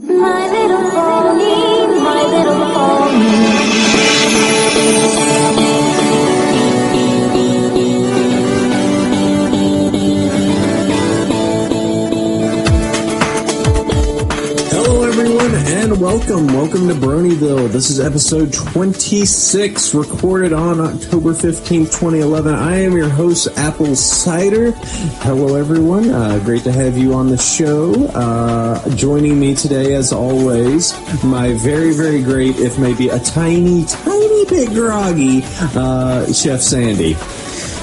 My little pony, my little pony. And welcome to Bronyville. This is episode 26, recorded on October 15th, 2011. I am your host, Apple Cider. Hello, everyone. Great to have you on the show. Joining me today, as always, my very, very great, if maybe a tiny, tiny bit groggy, Chef Sandy.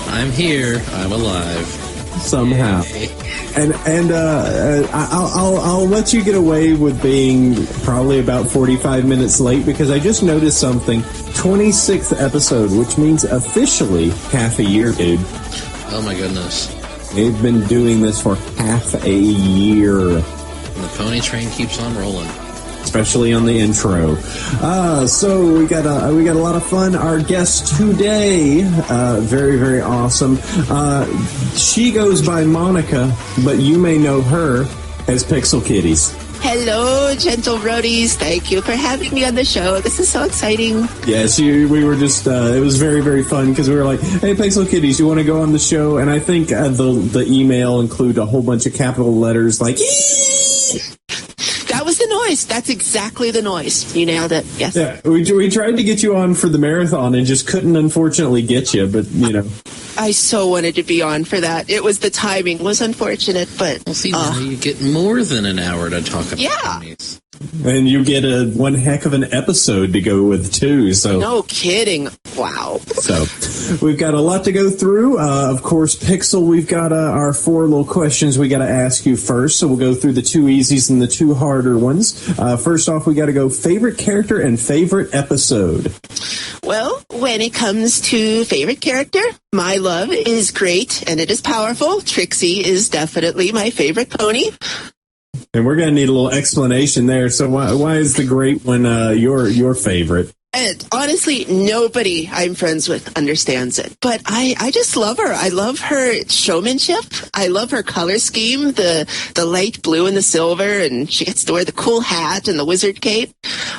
I'm here. I'm alive. Somehow. Yay. And I'll let you get away with being probably about 45 minutes late because I just noticed something. 26th episode, which means officially half a year, dude. Oh my goodness. They've been doing this for half a year. And the pony train keeps on rolling. Especially on the intro. So we got a lot of fun. Our guest today, very, very awesome. She goes by Monica, but you may know her as Pixelkitties. Hello, gentle roadies. Thank you for having me on the show. This is so exciting. Yes, we were just, it was very, very fun because we were like, hey, Pixelkitties, you want to go on the show? And I think the email included a whole bunch of capital letters like, That was the noise. That's exactly the noise. You nailed it. Yes. Yeah, we tried to get you on for the marathon and just couldn't, unfortunately, get you. But, you know. I so wanted to be on for that. It was the timing was unfortunate, but... Well, see, now you get more than an hour to talk about ponies. And you get one heck of an episode to go with, too. So no kidding. Wow. So we've got a lot to go through. Of course, Pixel, we've got our 4 little questions we got to ask you first. So we'll go through the 2 easies and the 2 harder ones. First off, we got to go favorite character and favorite episode. Well, when it comes to favorite character, my love is great and it is powerful. Trixie is definitely my favorite pony. And we're going to need a little explanation there. So why is the great one your favorite? And honestly, nobody I'm friends with understands it. But I just love her. I love her showmanship. I love her color scheme, the light blue and the silver, and she gets to wear the cool hat and the wizard cape.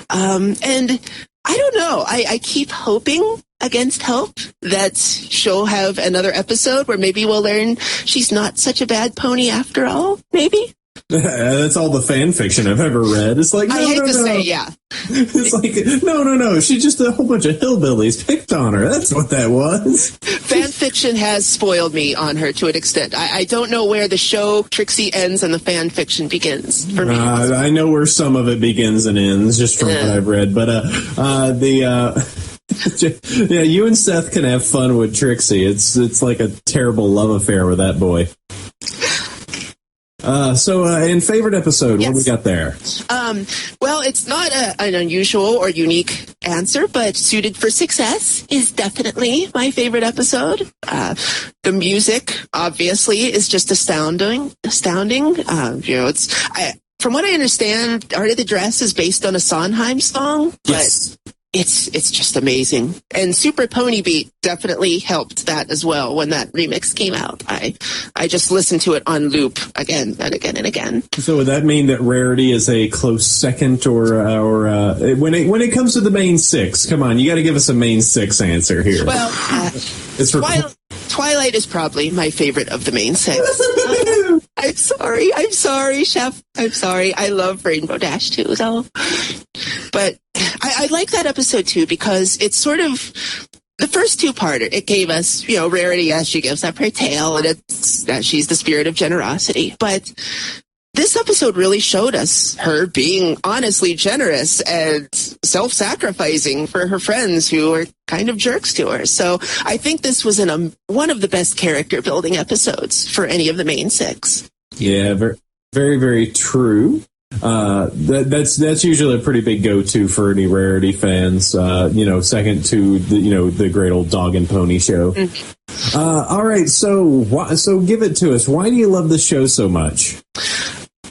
And I don't know. I keep hoping against hope that she'll have another episode where maybe we'll learn she's not such a bad pony after all, maybe. That's all the fan fiction I've ever read. It's like, I hate to say, yeah. It's like, no. She just a whole bunch of hillbillies picked on her. That's what that was. Fan fiction has spoiled me on her to an extent. I don't know where the show Trixie ends and the fan fiction begins for me. I know where some of it begins and ends, just from what I've read. But yeah, you and Seth can have fun with Trixie. It's like a terrible love affair with that boy. So in favorite episode, yes. What we got there? Well, it's not an unusual or unique answer, but Suited for Success is definitely my favorite episode. The music, obviously, is just astounding. From what I understand, Art of the Dress is based on a Sondheim song, yes. But it's just amazing. And Super Pony Beat definitely helped that as well when that remix came out. I just listened to it on loop again and again and again. So would that mean that Rarity is a close second, or when it comes to the main 6? Come on, you got to give us a main 6 answer here. Well, it's for Twilight is probably my favorite of the main 6. I'm sorry, Chef. I'm sorry. I love Rainbow Dash too, though. But I like that episode too because it's sort of the first 2-parter. It gave us, Rarity as she gives up her tail, and it's that she's the spirit of generosity. But this episode really showed us her being honestly generous and self-sacrificing for her friends who are kind of jerks to her. So I think this was one of the best character building episodes for any of the main 6. Yeah, very, very, very true. That's usually a pretty big go-to for any Rarity fans. Second to the great old Dog and Pony show. Mm-hmm. All right, so give it to us. Why do you love this show so much?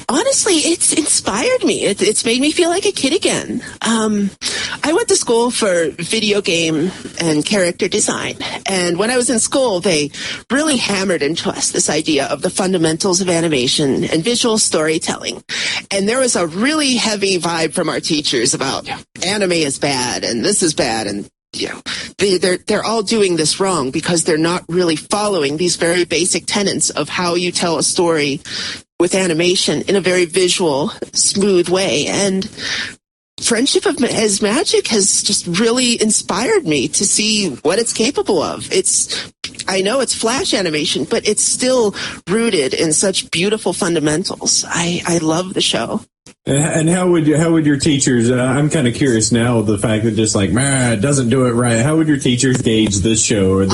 Honestly, honestly, it's inspired me. It's made me feel like a kid again. I went to school for video game and character design. And when I was in school, they really hammered into us this idea of the fundamentals of animation and visual storytelling. And there was a really heavy vibe from our teachers about anime is bad and this is bad, and they're all doing this wrong because they're not really following these very basic tenets of how you tell a story with animation in a very visual, smooth way. And Friendship as Magic has just really inspired me to see what it's capable of. I know it's Flash animation, but it's still rooted in such beautiful fundamentals. I love the show. And how would your teachers? I'm kind of curious now. The fact that just like, it doesn't do it right. How would your teachers gauge this show? Would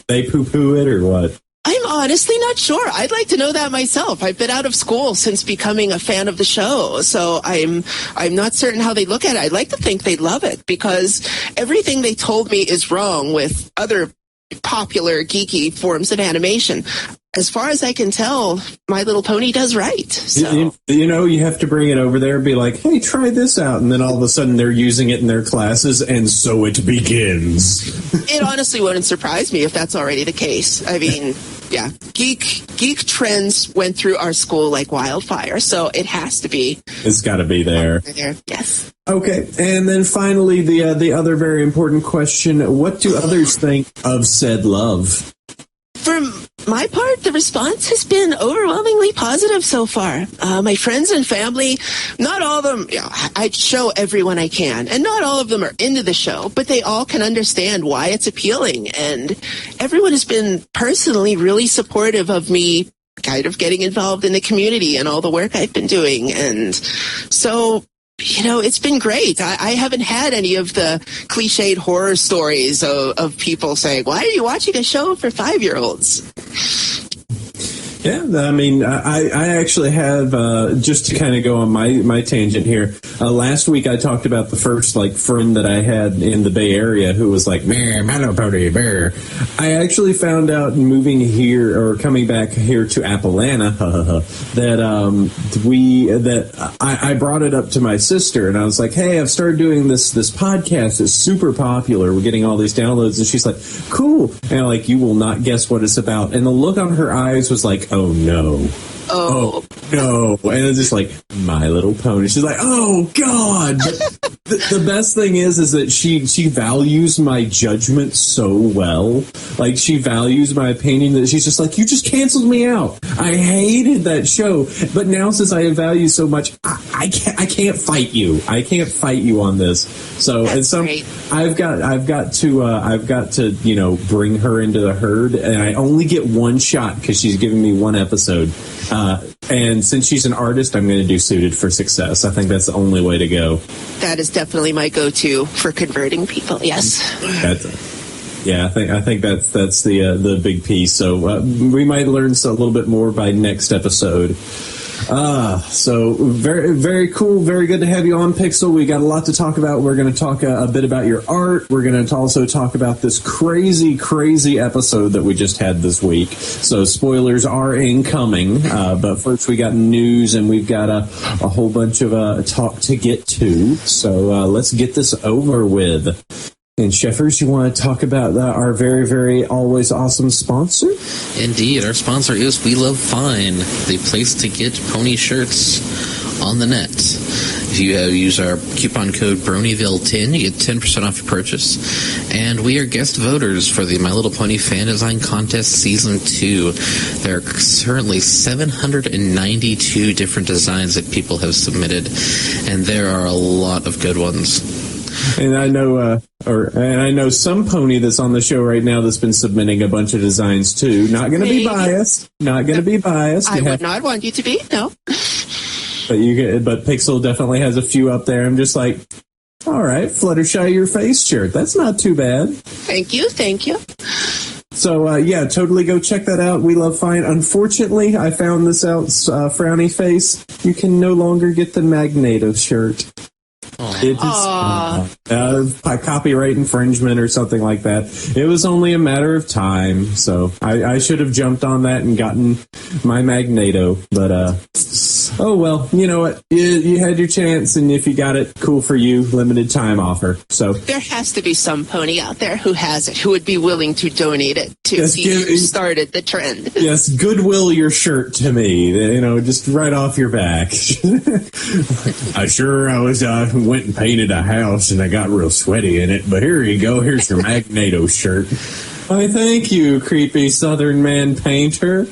they poo-poo it or what? I'm honestly not sure. I'd like to know that myself. I've been out of school since becoming a fan of the show, so I'm not certain how they look at it. I'd like to think they love it because everything they told me is wrong with other popular geeky forms of animation. As far as I can tell, My Little Pony does right. So. You have to bring it over there and be like, hey, try this out. And then all of a sudden they're using it in their classes, and so it begins. It honestly wouldn't surprise me if that's already the case. I mean, yeah, geek trends went through our school like wildfire, so it has to be. It's got to be there. Yes. Okay, and then finally, the other very important question, what do others think of said love? For my part, the response has been overwhelmingly positive so far. My friends and family, not all of them, I show everyone I can, and not all of them are into the show, but they all can understand why it's appealing, and everyone has been personally really supportive of me kind of getting involved in the community and all the work I've been doing, and so it's been great. I haven't had any of the cliched horror stories of people saying, why are you watching a show for 5-year-olds? Yeah, I mean, I actually have, just to kind of go on my tangent here, last week I talked about the first, friend that I had in the Bay Area who was like, my little pony, bear. I actually found out moving here, or coming back here to Appalachia, that I brought it up to my sister, and I was like, hey, I've started doing this podcast. It's super popular. We're getting all these downloads, and she's like, cool. And I'm like, you will not guess what it's about. And the look on her eyes was like, oh no. Oh no. And it's just like, My Little Pony. She's like, oh God. The best thing is that she values my judgment so well. Like, she values my opinion, that she's just like, you just canceled me out. I hated that show. But now, since I value so much, I can't fight you. I can't fight you on this. So great. I've got to bring her into the herd, and I only get one shot because she's giving me one episode. And since she's an artist, I'm going to do Suited for Success. I think that's the only way to go. That is definitely my go-to for converting people. Yes. I think that's the big piece. So we might learn a little bit more by next episode. So very, very cool. Very good to have you on, Pixel. We got a lot to talk about. We're going to talk a bit about your art. We're going to also talk about this crazy, crazy episode that we just had this week. So spoilers are incoming. But first we got news, and we've got a whole bunch of talk to get to. So let's get this over with. And Sheffers, you want to talk about our very, very always awesome sponsor? Indeed, our sponsor is We Love Fine, the place to get pony shirts on the net. If you use our coupon code Bronyville10, you get 10% off your purchase. And we are guest voters for the My Little Pony Fan Design Contest Season 2. There are currently 792 different designs that people have submitted, and there are a lot of good ones. And I know some pony that's on the show right now that's been submitting a bunch of designs too. Not going to be biased. Not going to be biased. I would not want you to be. No. But Pixel definitely has a few up there. I'm just like, all right, Fluttershy your face shirt. That's not too bad. Thank you. So, totally go check that out. We Love Fine. Unfortunately, I found this out, frowny face. You can no longer get the Magneto shirt. It is copyright infringement or something like that. It was only a matter of time, so I should have jumped on that and gotten my Magneto, but Oh, well, you know what? You had your chance, and if you got it, cool for you. Limited time offer. So there has to be some pony out there who has it, who would be willing to donate it to who started the trend. Yes, goodwill your shirt to me. You know, just right off your back. I went and painted a house, and I got real sweaty in it. But here you go. Here's your Magneto shirt. Why, thank you, creepy Southern man painter.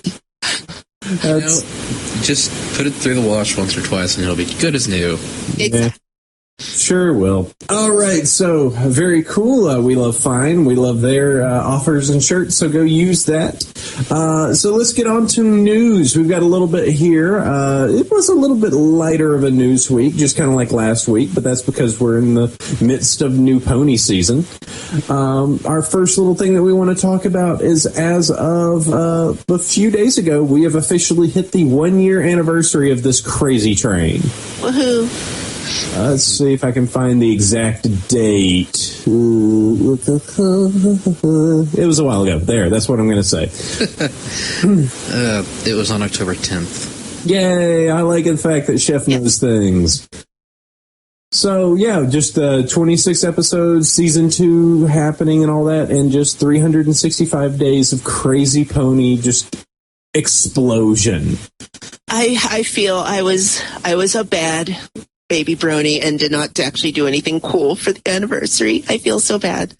Just put it through the wash once or twice and it'll be good as new. Yeah, sure will. All right, so very cool. We love Fine. We love their offers and shirts, so go use that. So let's get on to news. We've got a little bit here. It was a little bit lighter of a news week, just kind of like last week, but that's because we're in the midst of new pony season. Our first little thing that we want to talk about is as of a few days ago, we have officially hit the 1-year anniversary of this crazy train. Woohoo! Let's see if I can find the exact date. It was a while ago. There, that's what I'm going to say. It was on October 10th. Yay! I like the fact that Chef knows things. So, yeah, just 26 episodes, season 2 happening and all that, and just 365 days of crazy pony just explosion. I feel I was a bad baby Brony and did not actually do anything cool for the anniversary. I feel so bad.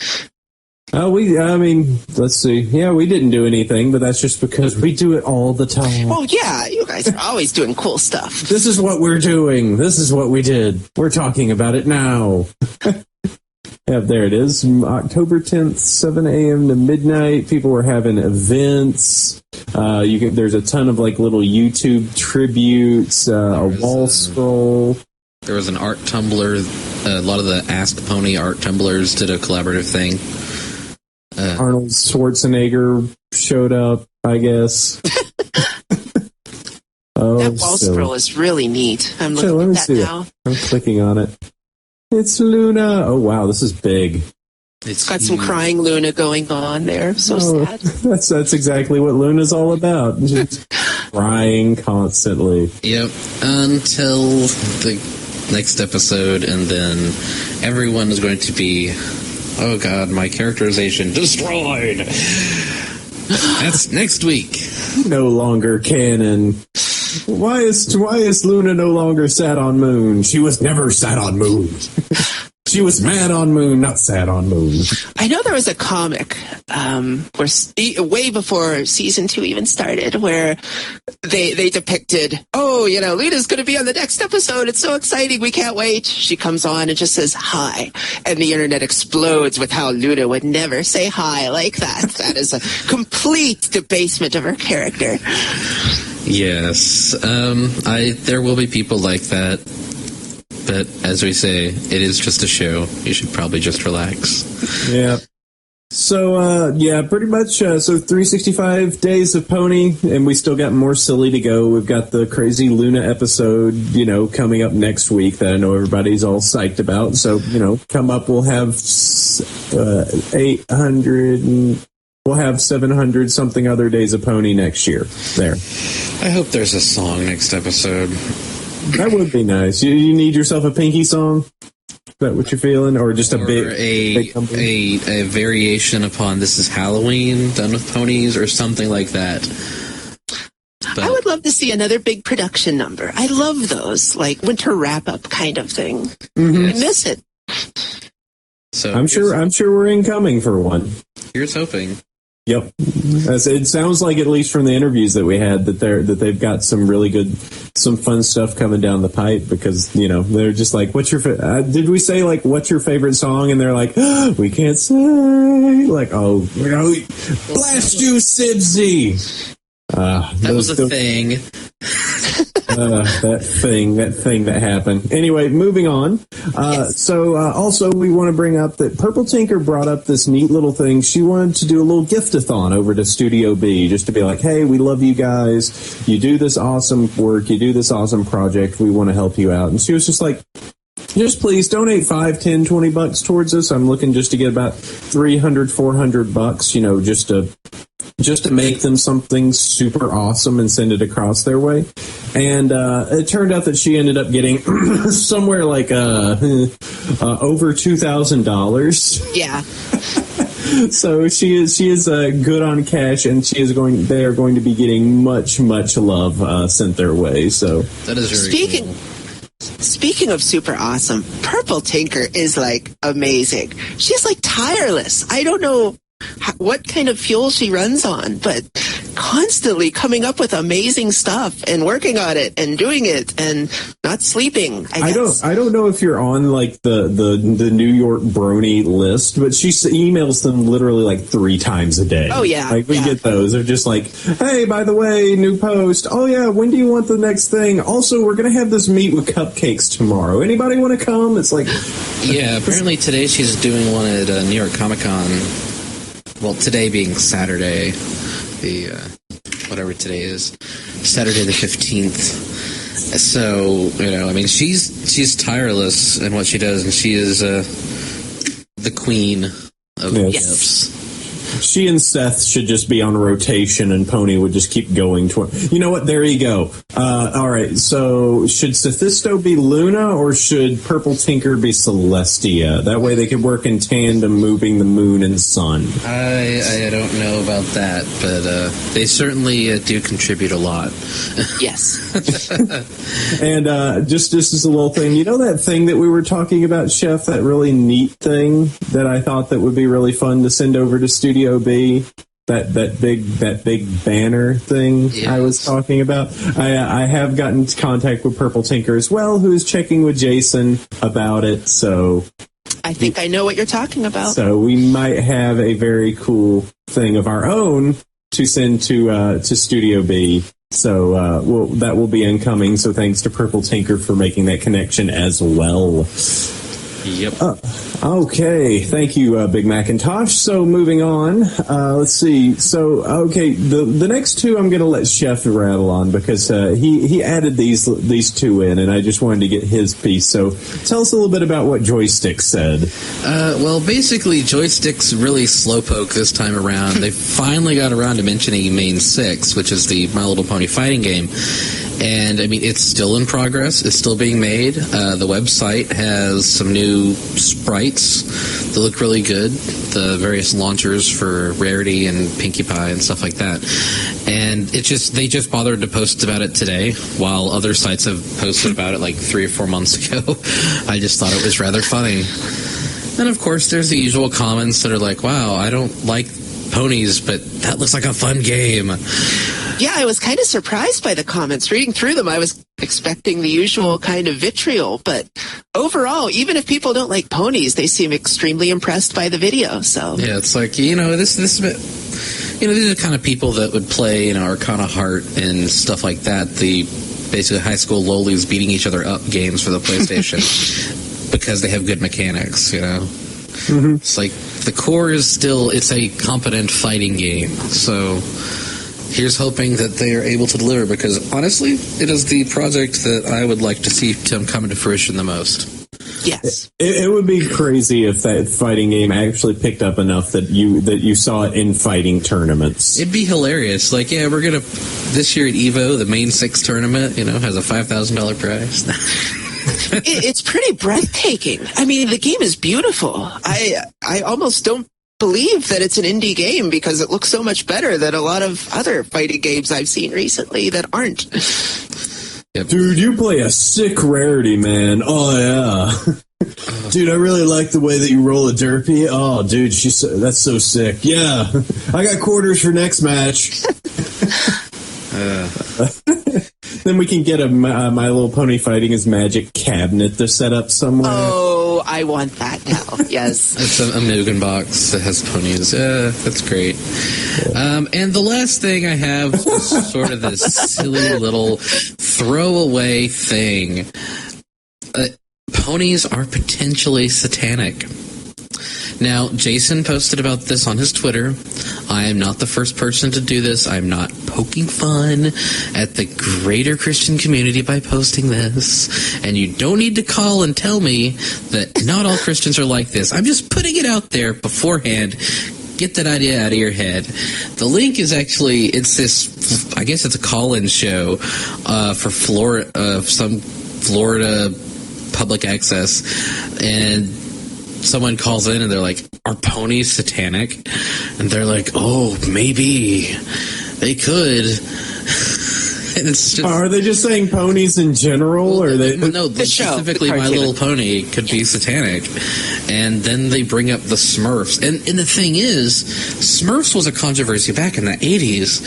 Let's see. Yeah, we didn't do anything, but that's just because we do it all the time. Well, yeah, you guys are always doing cool stuff. This is what we're doing. This is what we did. We're talking about it now. Yeah, there it is. October 10th, 7 a.m. to midnight. People were having events. There's a ton of like little YouTube tributes, a wall scroll. There was an art Tumblr. A lot of the Ask Pony art Tumblrs did a collaborative thing. Arnold Schwarzenegger showed up, I guess. That wall scroll is really neat. I'm looking at that now. I'm clicking on it. It's Luna. Oh, wow, this is big. It's got some crying Luna going on there. So sad. That's exactly what Luna's all about. Just crying constantly. Yep. Until the next episode, and then everyone is going to be, oh god, my characterization destroyed. That's next week. No longer canon. Why is Luna no longer sat on Moon? She was never sat on Moon. She was mad on Moon, not sad on Moon. I know there was a comic where way before season 2 even started, where they depicted, Luna's going to be on the next episode. It's so exciting. We can't wait. She comes on and just says hi. And the internet explodes with how Luna would never say hi like that. That is a complete debasement of her character. Yes. There will be people like that. But as we say, it is just a show. You should probably just relax. Yeah. So, pretty much. So 365 days of pony, and we still got more silly to go. We've got the crazy Luna episode, coming up next week that I know everybody's all psyched about. So, come up, we'll have 800 and we'll have 700 something other days of pony next year. There. I hope there's a song next episode. That would be nice. You need yourself a Pinky song? Is that what you're feeling? Or just a a variation upon This Is Halloween done with ponies or something like that. But I would love to see another big production number. I love those, like winter wrap-up kind of thing. Mm-hmm. I miss it. So I'm sure we're incoming for one. Here's hoping. Yep. It sounds like, at least from the interviews that we had, that they've got some really good, some fun stuff coming down the pipe, because, they're just like, what's your did we say, like, what's your favorite song? And they're like, we can't say, like, blast you, Sibsy. That was a thing. That thing that happened. Anyway, moving on. Yes. So also we want to bring up that Purple Tinker brought up this neat little thing. She wanted to do a little gift-a-thon over to Studio B, just to be like, hey, we love you guys. You do this awesome work. You do this awesome project. We want to help you out. And she was just like, just please donate $5, $10, $20 towards us. I'm looking just to get about $300, $400, just to just to make them something super awesome and send it across their way. And it turned out that she ended up getting somewhere like over $2,000. Yeah. So she is good on cash, and they are going to be getting much love sent their way. So that is very cool. Speaking of super awesome, Purple Tinker is like amazing. She's like tireless. I don't know what kind of fuel she runs on, but constantly coming up with amazing stuff and working on it and doing it and not sleeping. I don't know if you're on like the New York Brony list, but she emails them literally like 3 times a day. Oh yeah, like we get those. They're just like, hey, by the way, new post. Oh yeah, when do you want the next thing? Also, we're gonna have this meet with cupcakes tomorrow. Anybody want to come? It's like, yeah. Apparently today she's doing one at New York Comic Con. Well, today being Saturday, the whatever today is, Saturday the 15th. So, I mean, she's tireless in what she does, and she is the queen of gifts. She and Seth should just be on rotation, and Pony would just keep going. You know what? There you go. All right. So, should Sophisto be Luna, or should Purple Tinker be Celestia? That way, they could work in tandem, moving the moon and sun. I don't know about that, but they certainly do contribute a lot. Yes. And just as a little thing, you know that thing that we were talking about, Chef? That really neat thing that I thought that would be really fun to send over to Studio B, that big banner thing. Yes. I was talking about. I have gotten into contact with Purple Tinker as well, who is checking with Jason about it. So I think I know what you're talking about. So we might have a very cool thing of our own to send to Studio B. So that will be incoming. So thanks to Purple Tinker for making that connection as well. Yep. Okay. Thank you, Big Macintosh. So moving on, let's see. So, okay, the next two I'm going to let Chef rattle on because he added these two in, and I just wanted to get his piece. So tell us a little bit about what Joystick said. Well, basically, Joystick's really slowpoke this time around. They finally got around to mentioning Main 6, which is the My Little Pony fighting game. And, I mean, it's still in progress. It's still being made. The website has some new sprites that look really good. The various launchers for Rarity and Pinkie Pie and stuff like that. And they just bothered to post about it today, while other sites have posted about it like 3 or 4 months ago. I just thought it was rather funny. And, of course, there's the usual comments that are like, wow, I don't like ponies, but that looks like a fun game. Yeah, I was kind of surprised by the comments. Reading through them, I was expecting the usual kind of vitriol, but overall, even if people don't like ponies, they seem extremely impressed by the video. So yeah, it's like, these are the kind of people that would play, Arcana Heart and stuff like that. The basically high school lolies beating each other up games for the PlayStation because they have good mechanics, Mm-hmm. It's like the core is still, it's a competent fighting game. So here's hoping that they are able to deliver, because honestly, it is the project that I would like to see come to fruition the most. Yes. It would be crazy if that fighting game actually picked up enough that you saw it in fighting tournaments. It'd be hilarious. Like, yeah, we're going to, this year at EVO, the Main 6 tournament, has a $5,000 prize. It's pretty breathtaking. I mean, the game is beautiful. I almost don't believe that it's an indie game because it looks so much better than a lot of other fighting games I've seen recently that aren't. Yep. Dude, you play a sick Rarity, man. Oh, yeah. Dude, I really like the way that you roll a derpy. Oh, dude, that's so sick. Yeah, I got quarters for next match. Then we can get a My Little Pony Fighting Is Magic cabinet to set up somewhere. Oh, I want that now. Yes. It's a Mugen box that has ponies. That's great. And the last thing I have is sort of this silly little throwaway thing. Ponies are potentially satanic. Now, Jason posted about this on his Twitter. I am not the first person to do this. I'm not poking fun at the greater Christian community by posting this. And you don't need to call and tell me that not all Christians are like this. I'm just putting it out there beforehand, get that idea out of your head. The link is actually, it's this, I guess it's a call-in show for Florida, some Florida public access, and someone calls in and they're like, are ponies satanic? And they're like, oh, maybe they could. And it's just, are they just saying ponies in general, or are they? No, specifically My Little Pony could be satanic. And then they bring up the Smurfs. And the thing is, Smurfs was a controversy back in the 80s,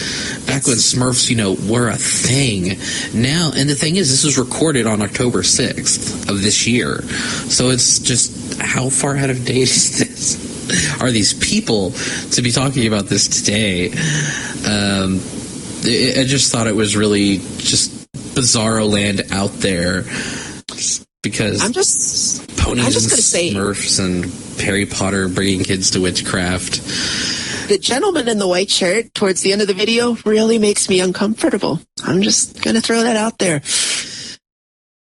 back when Smurfs, were a thing. Now, and the thing is, this was recorded on October 6th of this year. So it's just, how far out of date is this? Are these people to be talking about this today? I just thought it was really just bizarro land out there, because ponies and Smurfs and Harry Potter bringing kids to witchcraft. The gentleman in the white shirt towards the end of the video really makes me uncomfortable. I'm just going to throw that out there.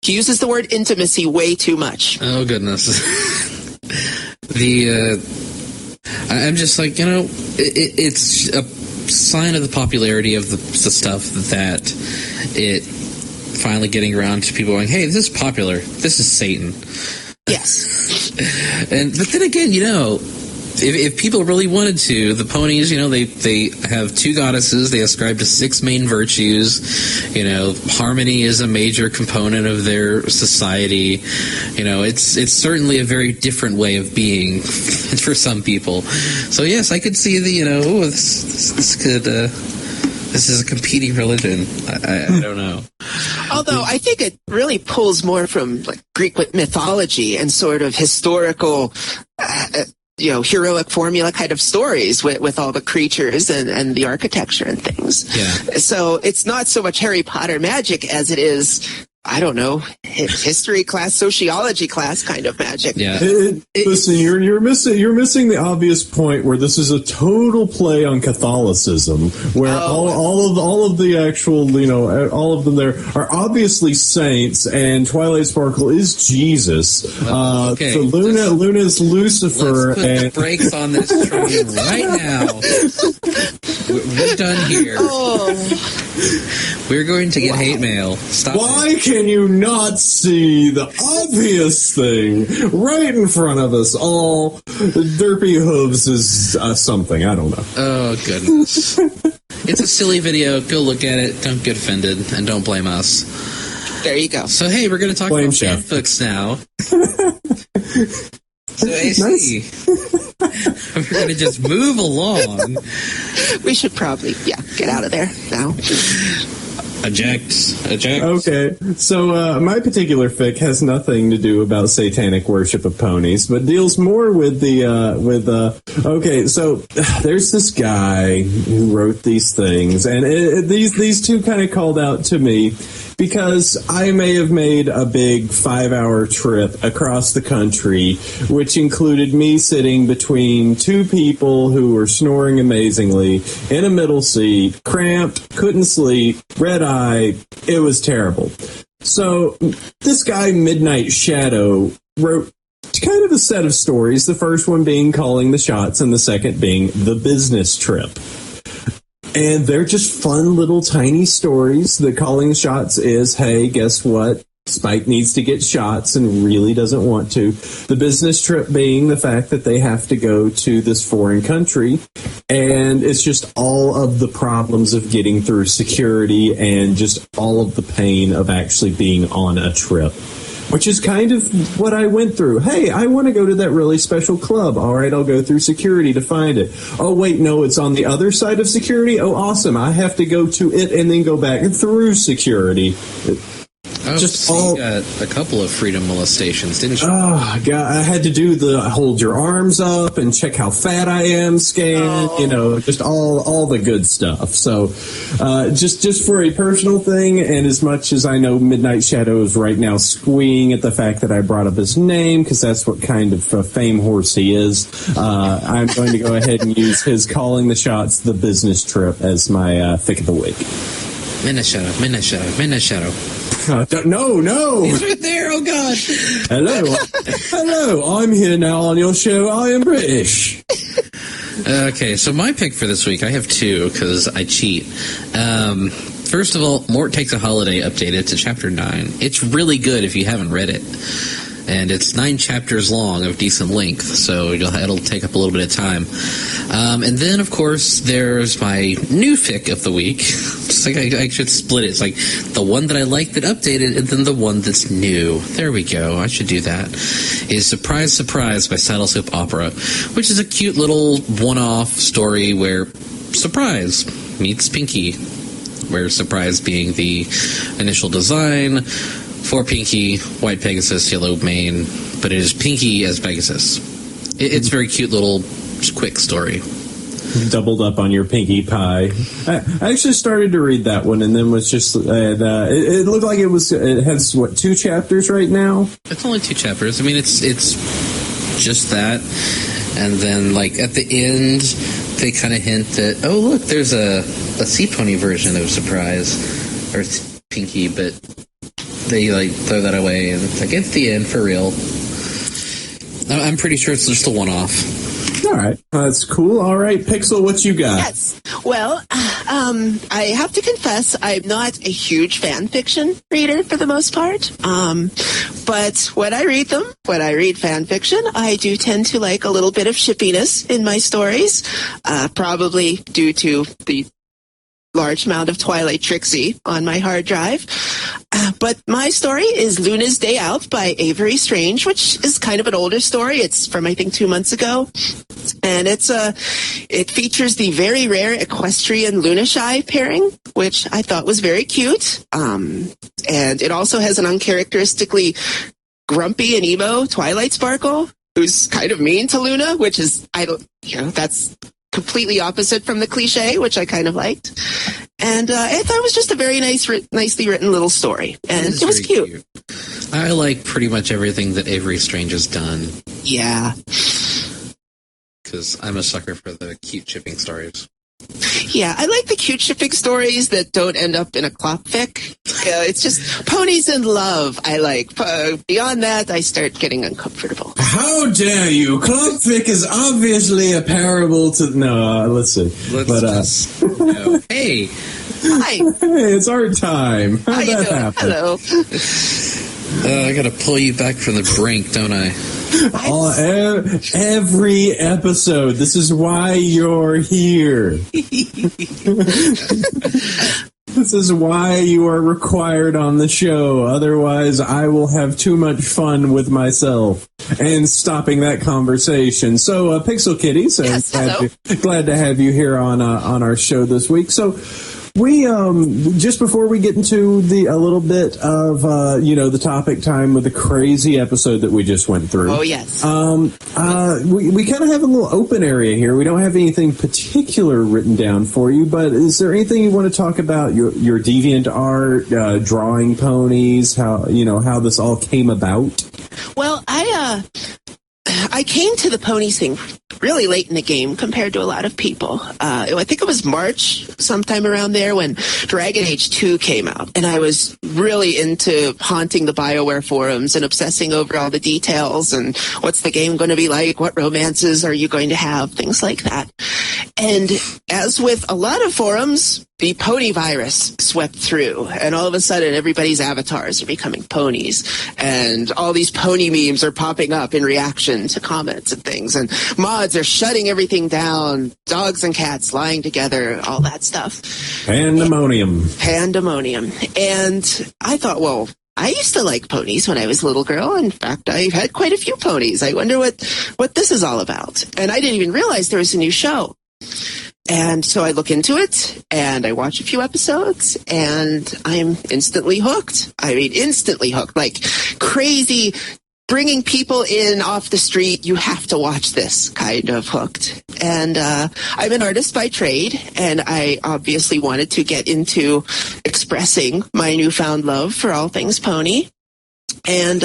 He uses the word intimacy way too much. Oh, goodness. I'm just like, it's a sign of the popularity of the stuff that it finally getting around to people going, hey, this is popular. This is Satan. Yes. But then again, if people really wanted to, the ponies, they have 2 goddesses. They ascribe to 6 main virtues. Harmony is a major component of their society. It's certainly a very different way of being for some people. So yes, I could see this is a competing religion. I don't know. Although I think it really pulls more from Greek mythology and sort of historical heroic formula kind of stories with all the creatures and the architecture and things. Yeah. So it's not so much Harry Potter magic as it is, I don't know, history class, sociology class kind of magic. Yeah. Listen, you're missing the obvious point where this is a total play on Catholicism, where all of the actual, all of them there are obviously saints, and Twilight Sparkle is Jesus. Okay. So Luna is Lucifer. Let's put the brakes on this train right now. We're done here. Oh. We're going to get hate mail. Stop. Why can you not see the obvious thing right in front of us all? Derpy Hooves is something. I don't know. Oh, goodness. It's a silly video. Go look at it. Don't get offended. And don't blame us. There you go. So, hey, we're going to talk about fanfics now. So, AC, we're going to just move along. We should probably, get out of there now. Eject. Okay, so my particular fic has nothing to do about satanic worship of ponies, but deals more with okay, so there's this guy who wrote these things, and these two kind of called out to me because I may have made a big 5-hour trip across the country, which included me sitting between 2 people who were snoring amazingly in a middle seat, cramped, couldn't sleep, red eye. It was terrible. So this guy, Midnight Shadow, wrote kind of a set of stories, the first one being Calling the Shots and the second being The Business Trip. And they're just fun little tiny stories. The Calling the Shots is, hey, guess what? Spike needs to get shots and really doesn't want to. The business trip being the fact that they have to go to this foreign country, and it's just all of the problems of getting through security and just all of the pain of actually being on a trip, which is kind of what I went through. Hey, I want to go to that really special club. All right, I'll go through security to find it. Oh, wait, no, it's on the other side of security? Oh, awesome. I have to go to it and then go back through security. You got a couple of freedom molestations, didn't you? Oh, God, I had to do the hold your arms up and check how fat I am scan, just all the good stuff. So just for a personal thing, and as much as I know Midnight Shadow is right now squeeing at the fact that I brought up his name, because that's what kind of fame horse he is, I'm going to go ahead and use his Calling the Shots, The Business Trip, as my fic of the week. Midnight Shadow. No. He's right there, oh God. Hello, I'm here now on your show. I am British. Okay, so my pick for this week, I have two because I cheat. First of all, Mort Takes a Holiday updated to Chapter 9. It's really good if you haven't read it. And it's 9 chapters long of decent length, so it'll take up a little bit of time. And then, of course, there's my new fic of the week. It's like I should split it. It's like the one that I like that updated, and then the one that's new. There we go. I should do that. Is Surprise, Surprise by Saddle Soap Opera, which is a cute little one-off story where Surprise meets Pinky, where Surprise being the initial design for Pinky, white Pegasus, yellow mane, but it is Pinky as Pegasus. It's a very cute little quick story. Doubled up on your Pinkie Pie. I actually started to read that one and then was just it looked like it has 2 chapters right now. It's only 2 chapters. I mean, it's just that, and then like at the end they kind of hint that, oh look, there's a sea pony version of Surprise or Pinky, but they like throw that away, and it's like it's the end for real. I'm pretty sure it's just a one-off. All right, that's cool. All right, Pixel, what you got? Yes. Well, I have to confess, I'm not a huge fan fiction reader for the most part. But when I read fan fiction, I do tend to like a little bit of shippiness in my stories, probably due to the large amount of Twilight Trixie on my hard drive. But my story is Luna's Day Out by Avery Strange, which is kind of an older story. It's from, I think, 2 months ago. And it features the very rare Equestrian Lunashy pairing, which I thought was very cute. And it also has an uncharacteristically grumpy and emo Twilight Sparkle, who's kind of mean to Luna, which is, that's completely opposite from the cliche, which I kind of liked. And I thought it was just a very nicely written little story. And it was cute. I like pretty much everything that Avery Strange has done. Yeah. Because I'm a sucker for the cute shipping stories. Yeah, I like the cute shipping stories that don't end up in a clop fic. It's just ponies in love I like. Beyond that, I start getting uncomfortable. How dare you? Clop fic is obviously a parable to... No, let's see. No. Hey! Hi. Hey, it's art time. How'd that happen? Hello. I gotta pull you back from the brink, don't I? Every episode. This is why you're here. This is why you are required on the show. Otherwise, I will have too much fun with myself and stopping that conversation. So, Pixelkitties, yes, glad to have you here on our show this week. So, we just before we get into a little bit of the topic time with the crazy episode that we just went through. Oh yes. We kind of have a little open area here. We don't have anything particular written down for you, but is there anything you want to talk about? Your deviant art, drawing ponies, how this all came about? Well, I came to the ponies thing really late in the game compared to a lot of people. I think it was March, sometime around there, when Dragon Age 2 came out. And I was really into haunting the BioWare forums and obsessing over all the details and what's the game going to be like, what romances are you going to have, things like that. And as with a lot of forums, the pony virus swept through, and all of a sudden everybody's avatars are becoming ponies, and all these pony memes are popping up in reaction to comments and things, and mods are shutting everything down, dogs and cats lying together, all that stuff. Pandemonium. And I thought, well, I used to like ponies when I was a little girl. In fact, I had quite a few ponies. I wonder what this is all about. And I didn't even realize there was a new show. And so I look into it, and I watch a few episodes, and I'm instantly hooked. I mean, instantly hooked, like crazy, bringing people in off the street, you have to watch this kind of hooked. And I'm an artist by trade, and I obviously wanted to get into expressing my newfound love for all things pony. And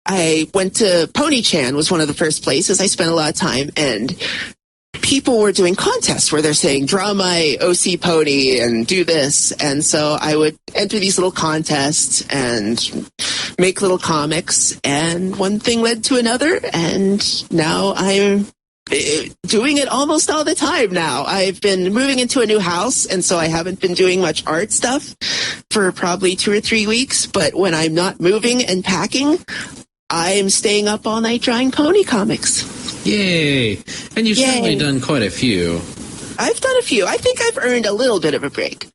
I went to Pony-chan, was one of the first places I spent a lot of time, and people were doing contests where they're saying, draw my OC pony and do this. And so I would enter these little contests and make little comics. And one thing led to another. And now I'm doing it almost all the time now. I've been moving into a new house, and so I haven't been doing much art stuff for probably 2 or 3 weeks. But when I'm not moving and packing, I'm staying up all night drawing pony comics. Yay! And you've certainly done quite a few. I've done a few. I think I've earned a little bit of a break.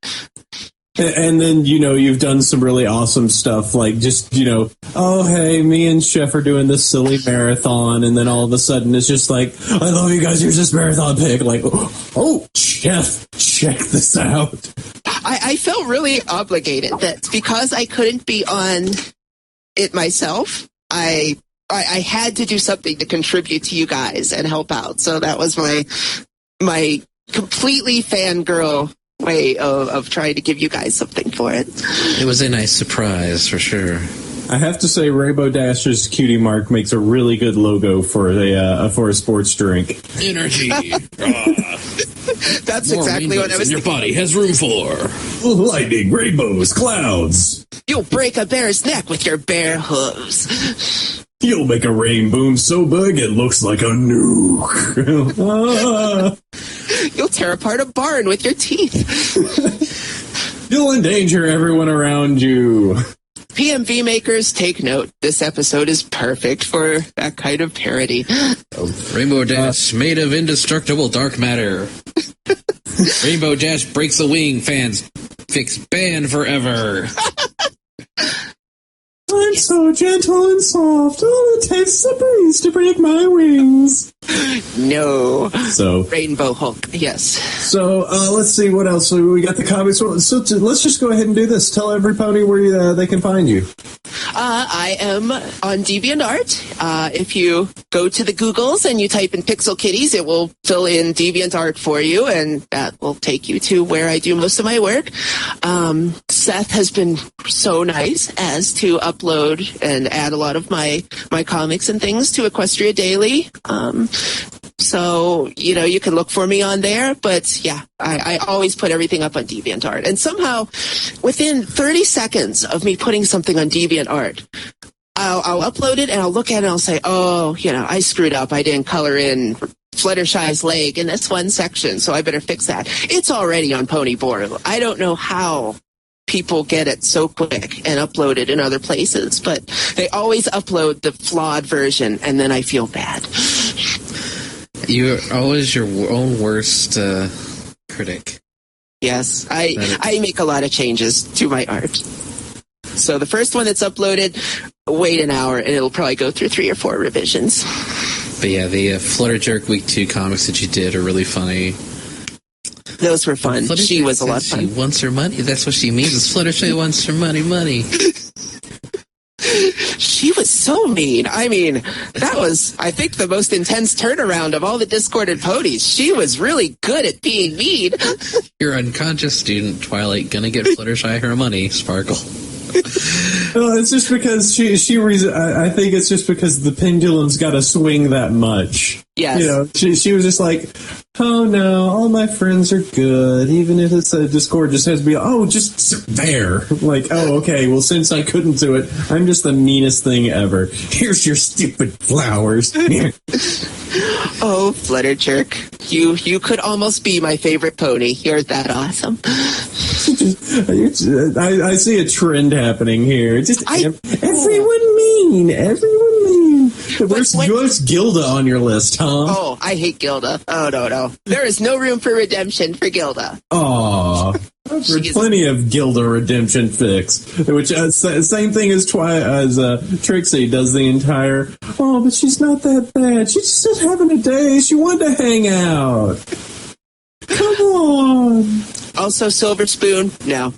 And then, you've done some really awesome stuff, like just, oh, hey, me and Chef are doing this silly marathon, and then all of a sudden it's just like, I love you guys, here's this marathon pic. Like, oh, Chef, check this out. I felt really obligated that because I couldn't be on it myself, I had to do something to contribute to you guys and help out. So that was my completely fangirl way of trying to give you guys something for it. It was a nice surprise, for sure. I have to say, Rainbow Dash's cutie mark makes a really good logo for a sports drink. Energy. That's exactly what I was your thinking. body has room for. Lightning, rainbows, clouds. You'll break a bear's neck with your bare hooves. You'll make a rain boom so big it looks like a nuke. You'll tear apart a barn with your teeth. You'll endanger everyone around you. PMV makers, take note. This episode is perfect for that kind of parody. Rainbow Dash made of indestructible dark matter. Rainbow Dash breaks a wing. Fans fix ban forever. I'm so gentle and soft. All it takes is a breeze to break my wings. No. So Rainbow Hulk, yes. So let's see what else. So we got the comics. So let's just go ahead and do this. Tell every pony where they can find you. I am on DeviantArt. If you go to the Googles and you type in Pixelkitties, it will fill in DeviantArt for you, and that will take you to where I do most of my work. Seth has been so nice as to upload and add a lot of my comics and things to Equestria Daily. So, you can look for me on there, but yeah, I always put everything up on DeviantArt. And somehow, within 30 seconds of me putting something on DeviantArt, I'll upload it and I'll look at it and I'll say, oh, I screwed up. I didn't color in Fluttershy's leg in this one section, so I better fix that. It's already on Ponyboard. I don't know how people get it so quick and upload it in other places, but they always upload the flawed version, and then I feel bad. You're always your own worst critic. Yes, I make a lot of changes to my art. So the first one that's uploaded, wait an hour, and it'll probably go through 3 or 4 revisions. But yeah, the Flutterjerk Week 2 comics that you did are really funny. Those were fun. She was a lot of fun. She wants her money. That's what she means. Is Fluttershy wants her money. She was so mean. I mean, that was, I think, the most intense turnaround of all the discorded ponies. She was really good at being mean. Your unconscious student, Twilight, gonna get Fluttershy her money, Sparkle. Well, it's just because I think it's just because the pendulum's got to swing that much. Yes. She was just like, oh no, all my friends are good. Even if it's a Discord, just has to be, oh, just there. Like, oh, okay, well, since I couldn't do it, I'm just the meanest thing ever. Here's your stupid flowers. Oh, Flutterjerk. You could almost be my favorite pony. You're that awesome. I see a trend happening here. Everyone mean. Everyone mean. Where's Gilda on your list, huh? Oh, I hate Gilda. Oh, no. There is no room for redemption for Gilda. Aw. Plenty of Gilda redemption fix. Which, same thing as Trixie does the entire, oh, but she's not that bad. She's just having a day. She wanted to hang out. Come on. Also, Silver Spoon, no.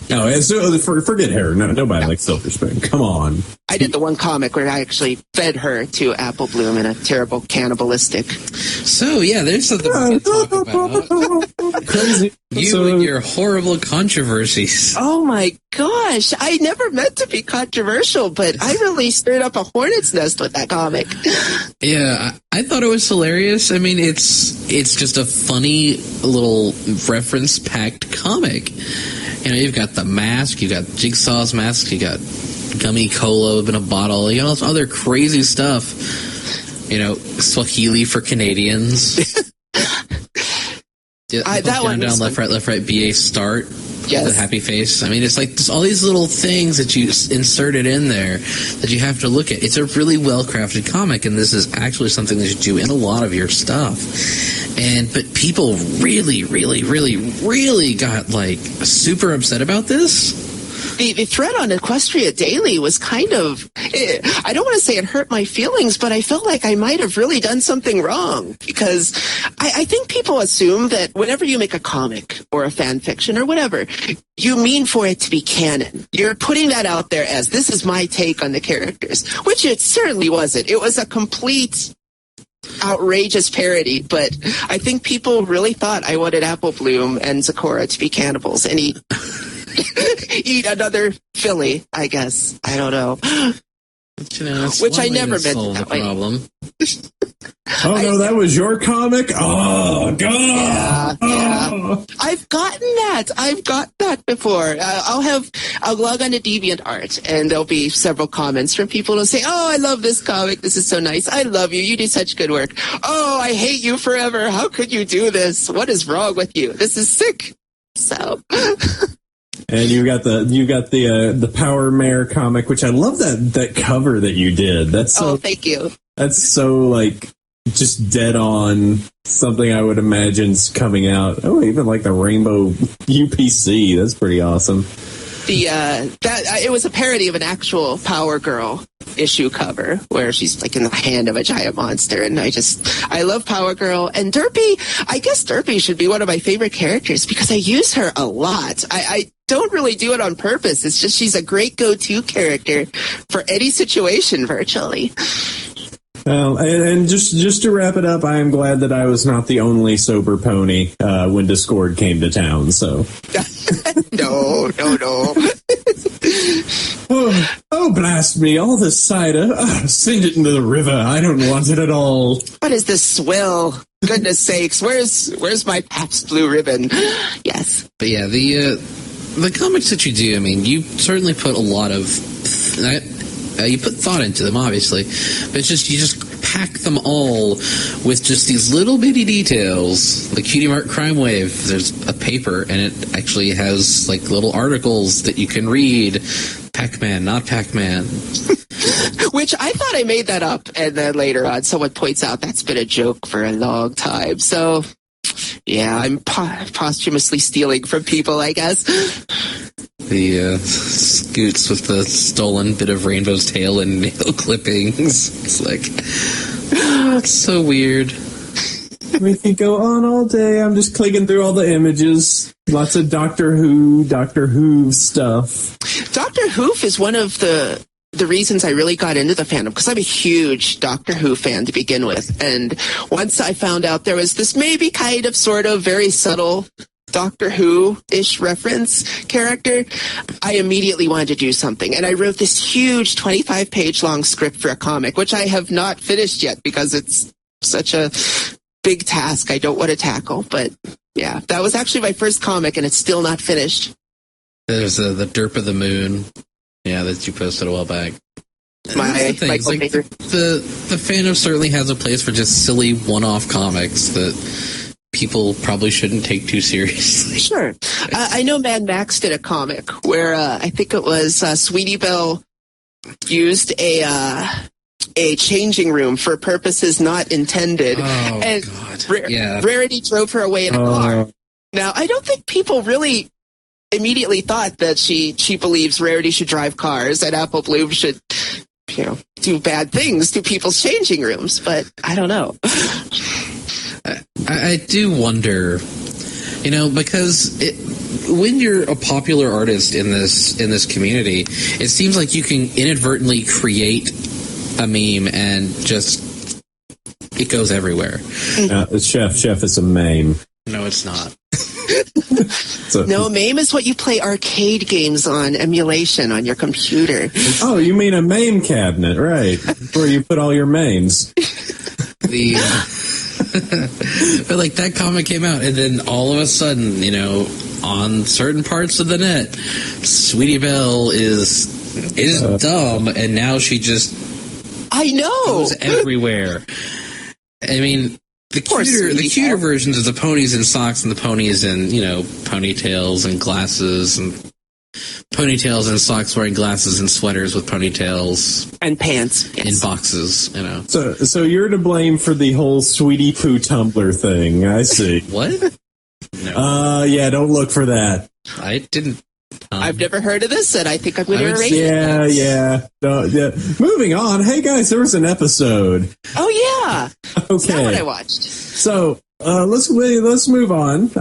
No, forget her. No, nobody likes Silver Spoon. Come on. I did the one comic where I actually fed her to Apple Bloom in a terrible cannibalistic. So, yeah, there's something we can talk about. Crazy. And your horrible controversies. Oh, my gosh. I never meant to be controversial, but I really stirred up a hornet's nest with that comic. Yeah, I thought it was hilarious. I mean, it's just a funny little reference-packed comic. You've got the mask, you got Jigsaw's mask, you got gummy cola in a bottle, all this other crazy stuff. Swahili for Canadians. That one down, left, right, BA start. Yes. The happy face. I mean, it's like there's all these little things that you inserted in there that you have to look at. It's a really well-crafted comic, and this is actually something that you do in a lot of your stuff. But people really, really, really, really got, like, super upset about this. The thread on Equestria Daily was kind of, I don't want to say it hurt my feelings, but I felt like I might have really done something wrong, because I think people assume that whenever you make a comic or a fan fiction or whatever, you mean for it to be canon. You're putting that out there as, this is my take on the characters, which it certainly wasn't. It was a complete outrageous parody, but I think people really thought I wanted Apple Bloom and Zecora to be cannibals and eat another filly, I guess. I don't know. Which I never meant that way. Problem. No, that was your comic? Oh, God! Yeah. I've gotten that before. I'll log on to DeviantArt, and there'll be several comments from people who'll say, oh, I love this comic. This is so nice. I love you. You do such good work. Oh, I hate you forever. How could you do this? What is wrong with you? This is sick. So... And you got the Power Mare comic, which I love that cover that you did. That's so, thank you. That's so like just dead on something I would imagine's coming out. Oh, even like the rainbow UPC. That's pretty awesome. It was a parody of an actual Power Girl issue cover where she's like in the hand of a giant monster, and I love Power Girl. And Derpy, I guess Derpy should be one of my favorite characters because I use her a lot. I don't really do it on purpose. It's just she's a great go-to character for any situation virtually. Well, and just to wrap it up, I am glad that I was not the only sober pony when Discord came to town. So, no. oh, blast me! All this cider, send it into the river. I don't want it at all. What is this swill? Goodness sakes, where's my Pabst Blue Ribbon? Yes, but yeah, the comics that you do, I mean, you certainly put a lot of. You put thought into them, obviously, but you just pack them all with just these little bitty details. The Cutie Mark Crime Wave, there's a paper, and it actually has like little articles that you can read. Pac-Man, not Pac-Man. Which I thought I made that up, and then later on someone points out that's been a joke for a long time. So, yeah, I'm posthumously stealing from people, I guess. The scoots with the stolen bit of Rainbow's tail and nail clippings. It's like, it's so weird. We could go on all day. I'm just clicking through all the images. Lots of Doctor Who stuff. Doctor Who is one of the reasons I really got into the fandom, because I'm a huge Doctor Who fan to begin with. And once I found out there was this maybe kind of sort of very subtle Doctor Who-ish reference character, I immediately wanted to do something. And I wrote this huge 25-page long script for a comic, which I have not finished yet because it's such a big task I don't want to tackle. But yeah, that was actually my first comic, and it's still not finished. There's the Derp of the Moon, that you posted a while back. My like, the fandom certainly has a place for just silly one-off comics that people probably shouldn't take too seriously. Sure. I know Mad Max did a comic where I think it was Sweetie Belle used a changing room for purposes not intended. Oh, and God. Rarity drove her away in a car. Now, I don't think people really immediately thought that she believes Rarity should drive cars and Apple Bloom should, do bad things to people's changing rooms, but I don't know. I do wonder, because when you're a popular artist in this community, it seems like you can inadvertently create a meme and just it goes everywhere. Chef, it's a meme. No, it's not. No, MAME is what you play arcade games on, emulation on your computer. Oh, you mean a MAME cabinet, right? Where you put all your MAMEs. But like that comic came out, and then all of a sudden, on certain parts of the net, Sweetie Belle is dumb, and now she just I know. Goes everywhere. I mean, the cuter versions of the ponies in socks and the ponies in, ponytails and glasses and ponytails and socks wearing glasses and sweaters with ponytails. And pants. Yes. In boxes, So you're to blame for the whole Sweetie Poo Tumblr thing. I see. What? No. Yeah, don't look for that. I didn't. I've never heard of this, and I think I'm going to erase it. Yeah. Moving on. Hey, guys, there was an episode. Oh, yeah. Okay. That's what I watched. So let's move on,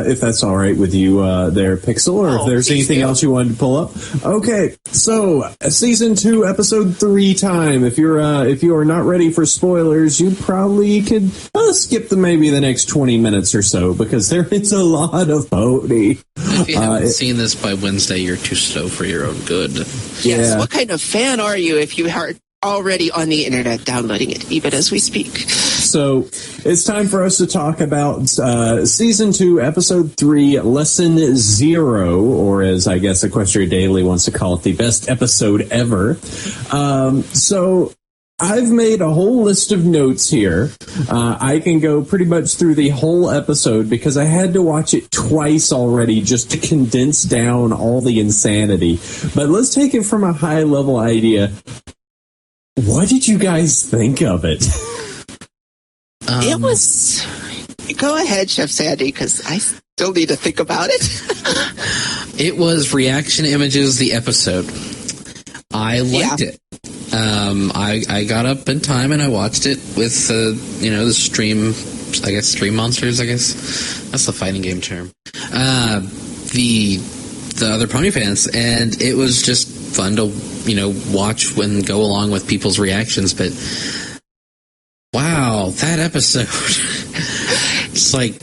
if that's all right with you there, Pixel, or if there's anything else you wanted to pull up. Okay, so season 2, episode 3 time. If you are not ready for spoilers, you probably could skip maybe the next 20 minutes or so, because there is a lot of pony. If you haven't seen this by Wednesday, you're too slow for your own good. Yes. Yeah. What kind of fan are you if you are already on the internet downloading it, even as we speak? So it's time for us to talk about season 2, episode 3, lesson 0, or as I guess Equestria Daily wants to call it, the best episode ever. So I've made a whole list of notes here. I can go pretty much through the whole episode because I had to watch it twice already just to condense down all the insanity. But let's take it from a high level idea. What did you guys think of it? It was... Go ahead, Chef Sandy, because I still need to think about it. It was Reaction Images, the episode. I liked it. I got up in time and I watched it with, the stream monsters, I guess. That's the fighting game term. The other pony fans, and it was just fun to, watch and go along with people's reactions, but wow, that episode. It's like,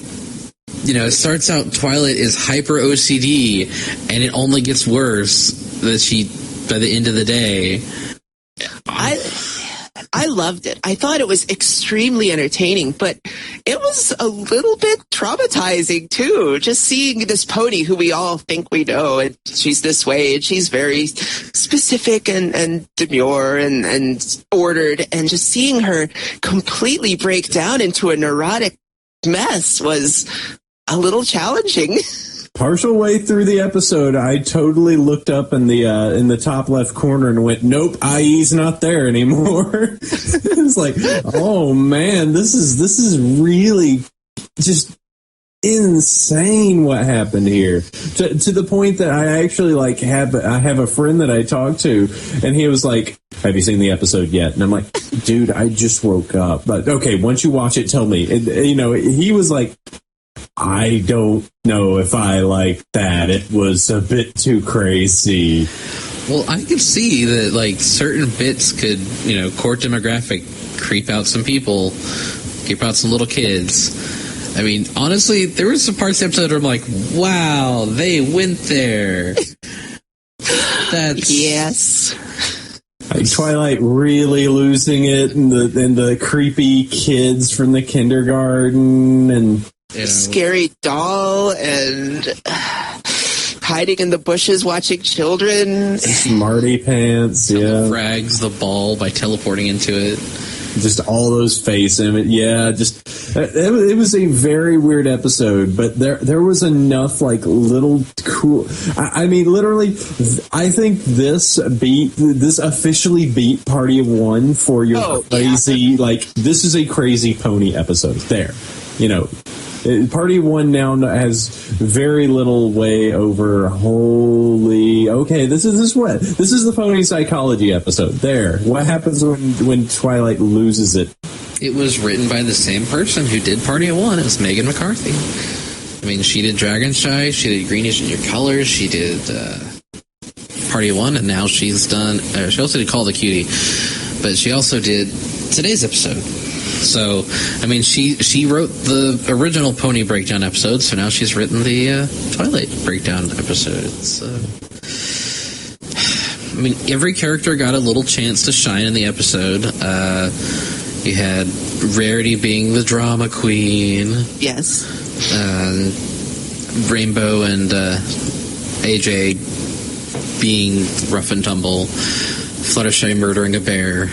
it starts out Twilight is hyper OCD, and it only gets worse by the end of the day. I loved it. I thought it was extremely entertaining, but it was a little bit traumatizing too. Just seeing this pony who we all think we know, and she's this way, and she's very specific and demure and ordered, and just seeing her completely break down into a neurotic mess was a little challenging. Partial way through the episode, I totally looked up in the top left corner and went, "Nope, IE's not there anymore." It's like, oh man, this is really just insane what happened here. To the point that I actually I have a friend that I talked to, and he was like, "Have you seen the episode yet?" And I'm like, "Dude, I just woke up." But okay, once you watch it, tell me. He was like, I don't know if I like that. It was a bit too crazy. Well, I could see that, certain bits could, core demographic, creep out some people, creep out some little kids. I mean, honestly, there were some parts of the episode where I'm like, wow, they went there. That's... Yes. Twilight really losing it, and the creepy kids from the kindergarten, and... Scary doll and hiding in the bushes watching children. Smartypants, yeah. Frags the ball by teleporting into it. Just all those face images. Yeah, it was a very weird episode, but there was enough little cool. I mean, literally, I think this officially beat Party of One for your crazy. Yeah. This is a crazy pony episode. There, Party One now has very little way over. Holy, okay, this is the pony psychology episode. There, what happens when Twilight loses it? It was written by the same person who did Party of One. It was Megan McCarthy. I mean, she did Dragonshy, she did Greenish in Your Colors, she did Party of One, and now she's done. She also did Call the Cutie, but she also did today's episode. So, I mean, she wrote the original Pony Breakdown episode, so now she's written the Twilight Breakdown episode. I mean, every character got a little chance to shine in the episode. You had Rarity being the drama queen. Yes. Rainbow and AJ being rough and tumble. Fluttershy murdering a bear.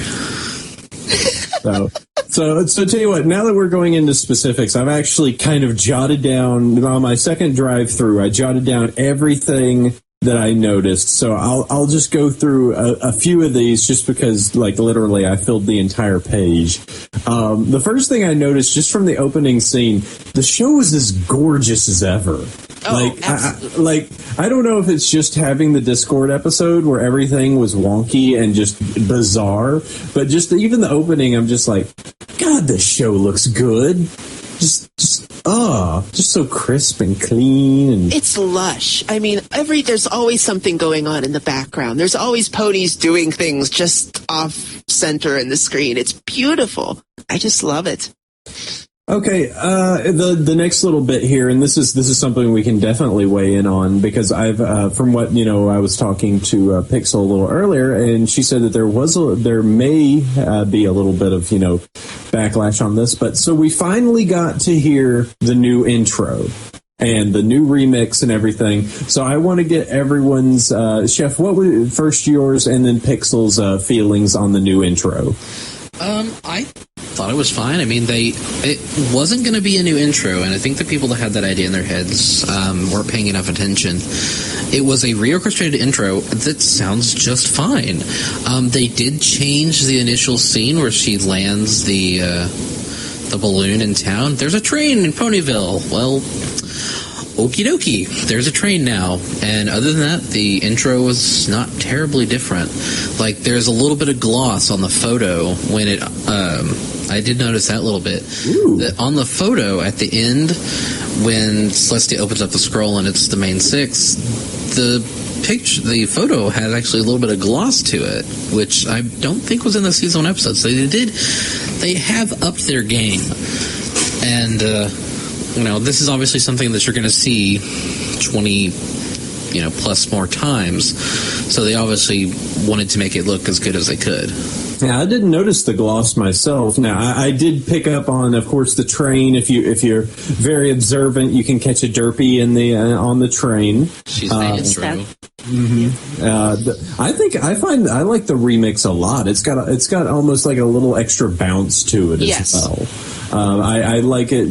So tell you what, now that we're going into specifics, I've actually kind of jotted down, on my second drive through, I jotted down everything that I noticed. So I'll just go through a few of these just because, like, literally I filled the entire page. The first thing I noticed just from the opening scene, the show was as gorgeous as ever. I don't know if it's just having the Discord episode where everything was wonky and just bizarre, but just even the opening, I'm just like, God, this show looks good. Just so crisp and clean. And it's lush. I mean, there's always something going on in the background. There's always ponies doing things just off center in the screen. It's beautiful. I just love it. Okay, the next little bit here, and this is something we can definitely weigh in on, because I've from what I was talking to Pixel a little earlier, and she said that there may be a little bit of backlash on this, but so we finally got to hear the new intro and the new remix and everything. So I want to get everyone's Chef. What was first yours, and then Pixel's feelings on the new intro? I thought it was fine. I mean, it wasn't going to be a new intro, and I think the people that had that idea in their heads weren't paying enough attention. It was a reorchestrated intro that sounds just fine. They did change the initial scene where she lands the balloon in town. There's a train in Ponyville. Well, okie dokie, there's a train now. And other than that, the intro was not terribly different. Like, there's a little bit of gloss on the photo when it, I did notice that a little bit. That on the photo at the end, when Celestia opens up the scroll and it's the main six, the photo had actually a little bit of gloss to it, which I don't think was in the season 1 episode. So they have upped their game. And, this is obviously something that you're going to see 20, plus more times. So they obviously wanted to make it look as good as they could. Yeah, I didn't notice the gloss myself. Now, I did pick up on, of course, the train. If you're very observant, you can catch a derpy on the train. She's made it through. Mm-hmm. I like the remix a lot. It's got almost like a little extra bounce to it as well. I like it,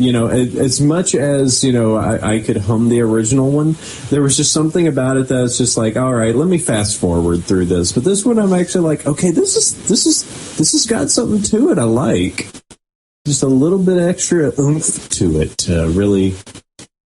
as much as, I could hum the original one. There was just something about it that's just like, all right, let me fast forward through this. But this one, I'm actually like, okay, this has got something to it I like. Just a little bit extra oomph to it to really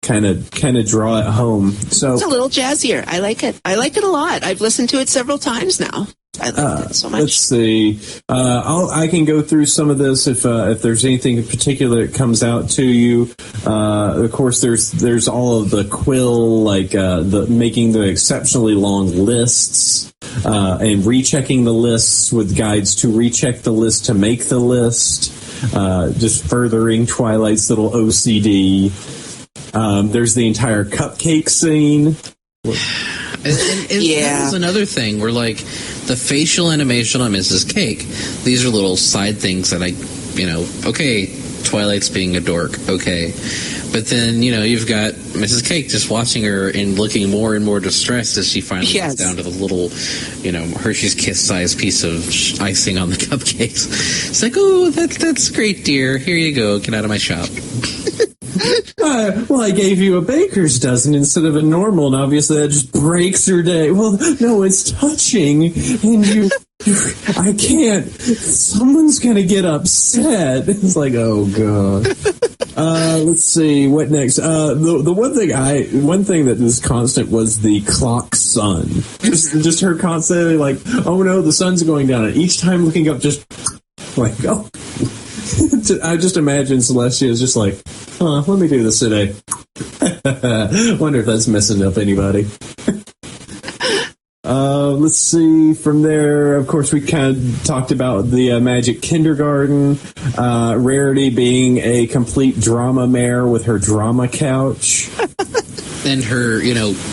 kind of draw it home. So it's a little jazzier. I like it. I like it a lot. I've listened to it several times now. I like it so much. Let's see. I can go through some of this if there's anything in particular that comes out to you. Of course, there's all of the quill, like the making the exceptionally long lists and rechecking the lists with guides to recheck the list to make the list. Just furthering Twilight's little OCD. There's the entire cupcake scene. That was another thing where, like, the facial animation on Mrs. Cake, these are little side things that okay, Twilight's being a dork, okay. But then, you've got Mrs. Cake just watching her and looking more and more distressed as she finally gets down to the little, Hershey's Kiss-sized piece of icing on the cupcakes. It's like, oh, that's great, dear. Here you go. Get out of my shop. Well, I gave you a baker's dozen instead of a normal, and obviously that just breaks her day. Well, no, it's touching, and I can't. Someone's gonna get upset. It's like, oh god. Let's see what next. The one thing that was constant was the clock sun. Just her constantly like, oh no, the sun's going down, and each time looking up, just like, oh. I just imagine Celestia is just like, let me do this today. Wonder if that's messing up anybody. Let's see. From there, of course, we kind of talked about the Magic Kindergarten. Rarity being a complete drama mare with her drama couch. And her,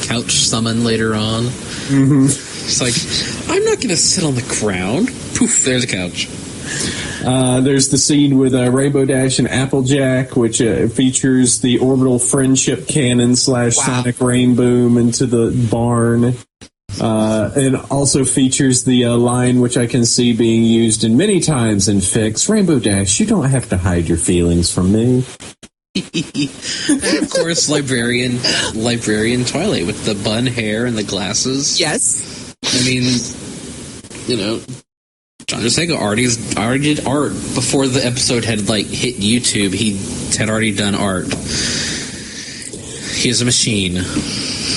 couch summon later on. Mm-hmm. It's like, I'm not going to sit on the ground. Poof, there's a couch. There's the scene with Rainbow Dash and Applejack, which features the orbital friendship cannon / Sonic Rain Boom into the barn. And also features the line, which I can see being used in many times in fics. Rainbow Dash, you don't have to hide your feelings from me. And of course, librarian Twilight with the bun hair and the glasses. Yes. I mean, John Josego already did art before the episode had hit YouTube. He had already done art. He is a machine.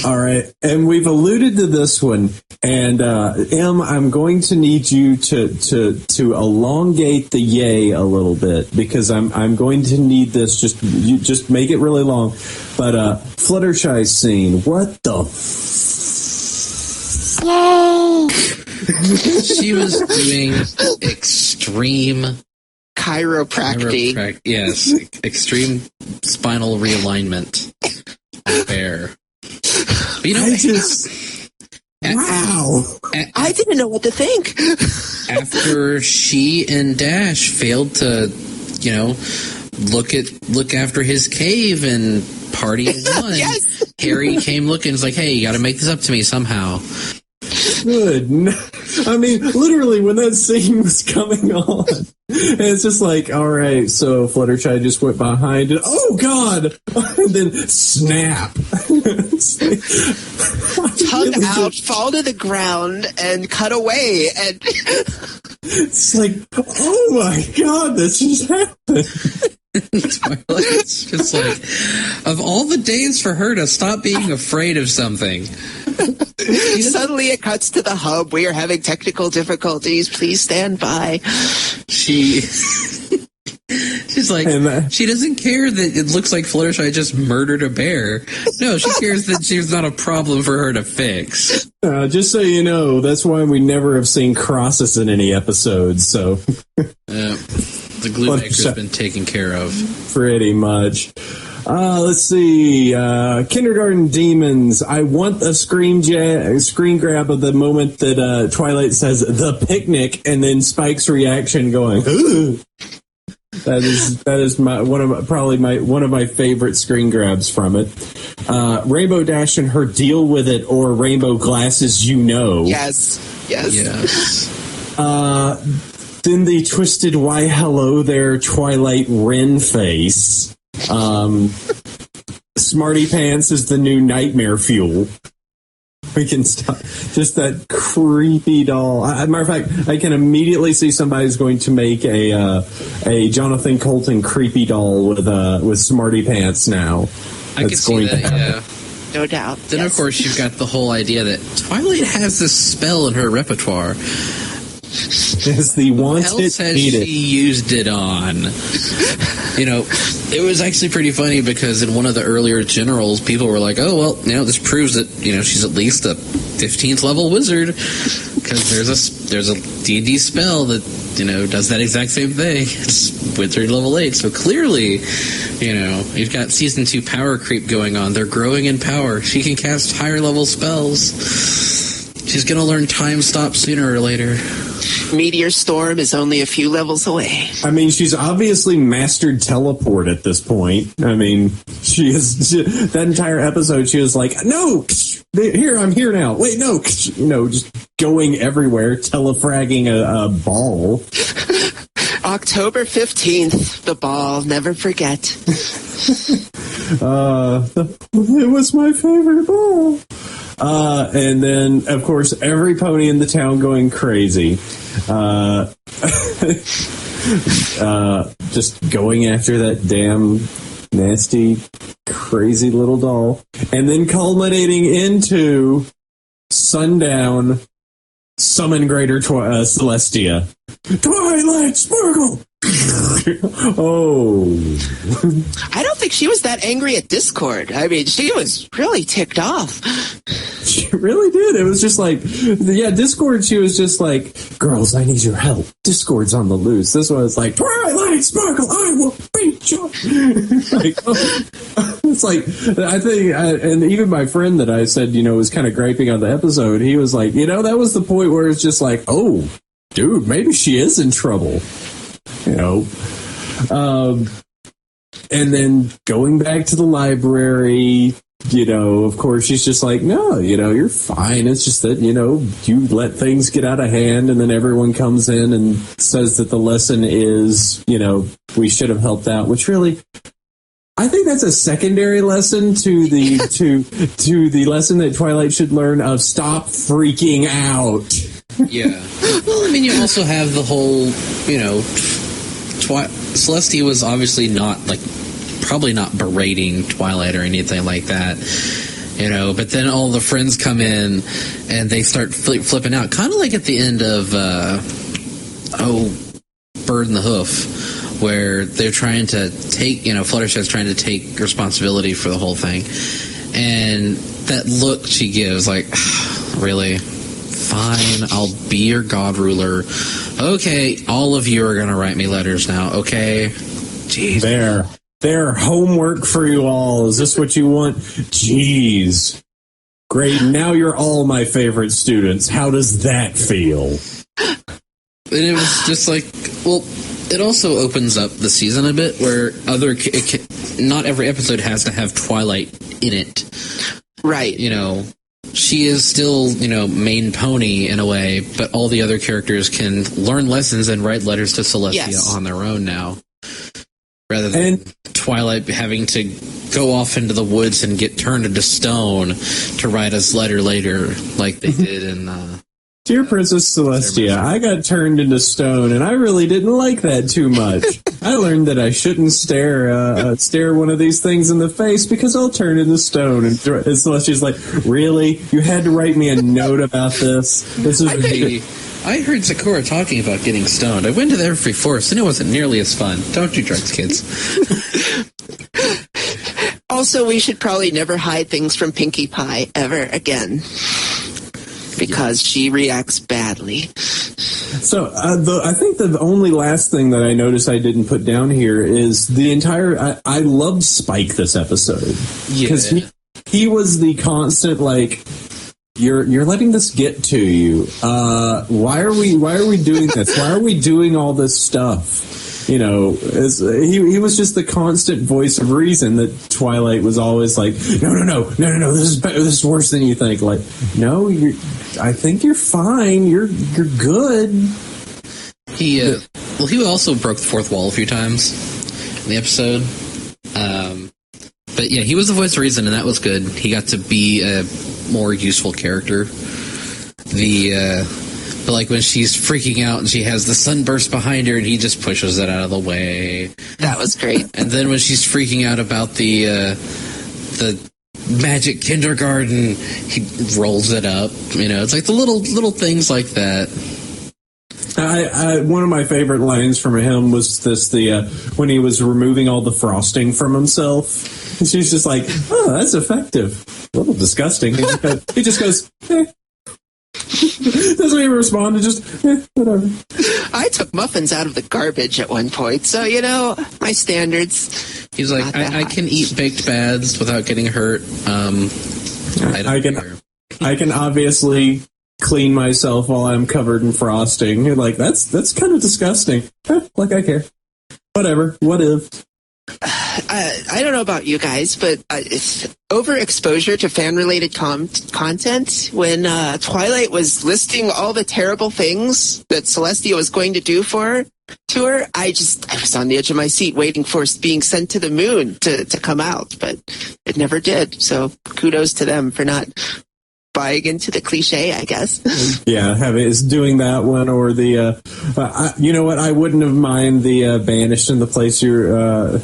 All right, and we've alluded to this one, and Em, I'm going to need you to elongate the yay a little bit because I'm going to need this. Just make it really long. But Fluttershy's scene, what the? Yay! She was doing extreme Chiropractic. Yes, extreme spinal realignment. Bear. But, wow. I didn't know what to think. After she and Dash failed to, look after his cave and party one, Yes. Harry came looking. It's like, hey, you got to make this up to me somehow. Good. I mean, literally, when that scene was coming on, it's just like, all right, so Fluttershy just went behind it. Oh, God! And then snap. Tug out, fall to the ground, and cut away. And it's like, oh, my God, this just happened. It's just like, of all the days for her to stop being afraid of something. Suddenly it cuts to the hub. We are having technical difficulties. Please stand by. She's like, she doesn't care that it looks like Fluttershy just murdered a bear. No, she cares that she's not a problem for her to fix. Just so you know, that's why we never have seen Crosses in any episodes, so... The glue maker's been taken care of. Pretty much. Let's see. Kindergarten Demons. I want a screen grab of the moment that Twilight says the picnic, and then Spike's reaction going, ugh. That is one of my favorite screen grabs from it. Rainbow Dash and her deal with it, or Rainbow Glasses, Yes. Then the twisted why hello there Twilight Wren face. Smartypants is the new nightmare fuel. We can stop. Just that creepy doll. Matter of fact, I can immediately see somebody's going to make a Jonathan Colton creepy doll with Smartypants now. I can see that, yeah. No doubt. Then, of course, you've got the whole idea that Twilight has this spell in her repertoire. It's the wanted, What else has she used it on? It was actually pretty funny because in one of the earlier generals, people were like, oh, well, this proves that, she's at least a 15th level wizard because there's a D&D spell that, does that exact same thing. It's wizard level 8. So clearly, you've got season 2 power creep going on. They're growing in power. She can cast higher level spells. She's going to learn time stop sooner or later. Meteor Storm is only a few levels away. I mean, she's obviously mastered teleport at this point. I mean, that entire episode, she was like, no, here, I'm here now. Wait, no, just going everywhere, telefragging a ball. October 15th, the ball, never forget. It was my favorite ball. And then, of course, every pony in the town going crazy. Just going after that damn nasty, crazy little doll. And then culminating into Sundown, Summon Greater Celestia. Twilight Sparkle! Oh. I don't think she was that angry at Discord. I mean, she was really ticked off. She really did. It was just like, Discord, she was just like, girls, I need your help. Discord's on the loose. This one was like, Twilight Sparkle, I will beat you. It's like, I think, and even my friend that I said, was kind of griping on the episode, he was like, that was the point where it's just like, oh, dude, maybe she is in trouble. And then going back to the library, of course, she's just like, no, you're fine. It's just that, you let things get out of hand, and then everyone comes in and says that the lesson is, we should have helped out, which really, I think that's a secondary lesson to the to the lesson that Twilight should learn of stop freaking out. Yeah. Well, I mean, you also have the whole, Celestia was obviously probably not berating Twilight or anything like that, but then all the friends come in and they start flipping out, kind of like at the end of, Bird in the Hoof, where they're trying to take, Fluttershy's trying to take responsibility for the whole thing. And that look she gives, like, really? Fine, I'll be your god ruler. Okay, all of you are going to write me letters now, okay? Jeez. There, homework for you all. Is this what you want? Jeez. Great, now you're all my favorite students. How does that feel? And it was just like, well, it also opens up the season a bit where not every episode has to have Twilight in it. Right. She is still, main pony in a way, but all the other characters can learn lessons and write letters to Celestia on their own now. Rather than Twilight having to go off into the woods and get turned into stone to write us letter later, like they did in... Dear Princess Celestia, I got turned into stone, and I really didn't like that too much. I learned that I shouldn't stare one of these things in the face because I'll turn into stone. And Celestia's like, really? You had to write me a note about this? This is I heard Sakura talking about getting stoned. I went to the Everfree Forest, and it wasn't nearly as fun. Don't do drugs, kids. Also, we should probably never hide things from Pinkie Pie ever again, because she reacts badly. So I think the only last thing that I noticed I didn't put down here is the entire... I loved Spike this episode. Because he was the constant, like... You're letting this get to you. Why are we doing this? Why are we doing all this stuff? He was just the constant voice of reason that Twilight was always like, no, this is worse than you think. Like, no, I think you're fine. You're good. He also broke the fourth wall a few times in the episode. But yeah, he was the voice of reason, and that was good. He got to be a more useful character. But like when she's freaking out and she has the sunburst behind her and he just pushes it out of the way. That was great. And then when she's freaking out about the magic kindergarten, he rolls it up. It's like the little things like that. One of my favorite lines from him was when he was removing all the frosting from himself. And she's just like, oh, that's effective. A little disgusting. He just goes, eh. Doesn't even respond to just, whatever. I took muffins out of the garbage at one point, so, my standards. He's like, I can eat baked bads without getting hurt. I can obviously clean myself while I'm covered in frosting. Like, that's kind of disgusting. Like, I care. Whatever. What if? I don't know about you guys, but it's overexposure to fan-related content. When Twilight was listing all the terrible things that Celestia was going to do to her, I was on the edge of my seat waiting for being sent to the moon to come out, but it never did. So kudos to them for not buying into the cliche, I guess. Yeah, it's doing that one or the, you know what, I wouldn't have mind the banished in the place you're,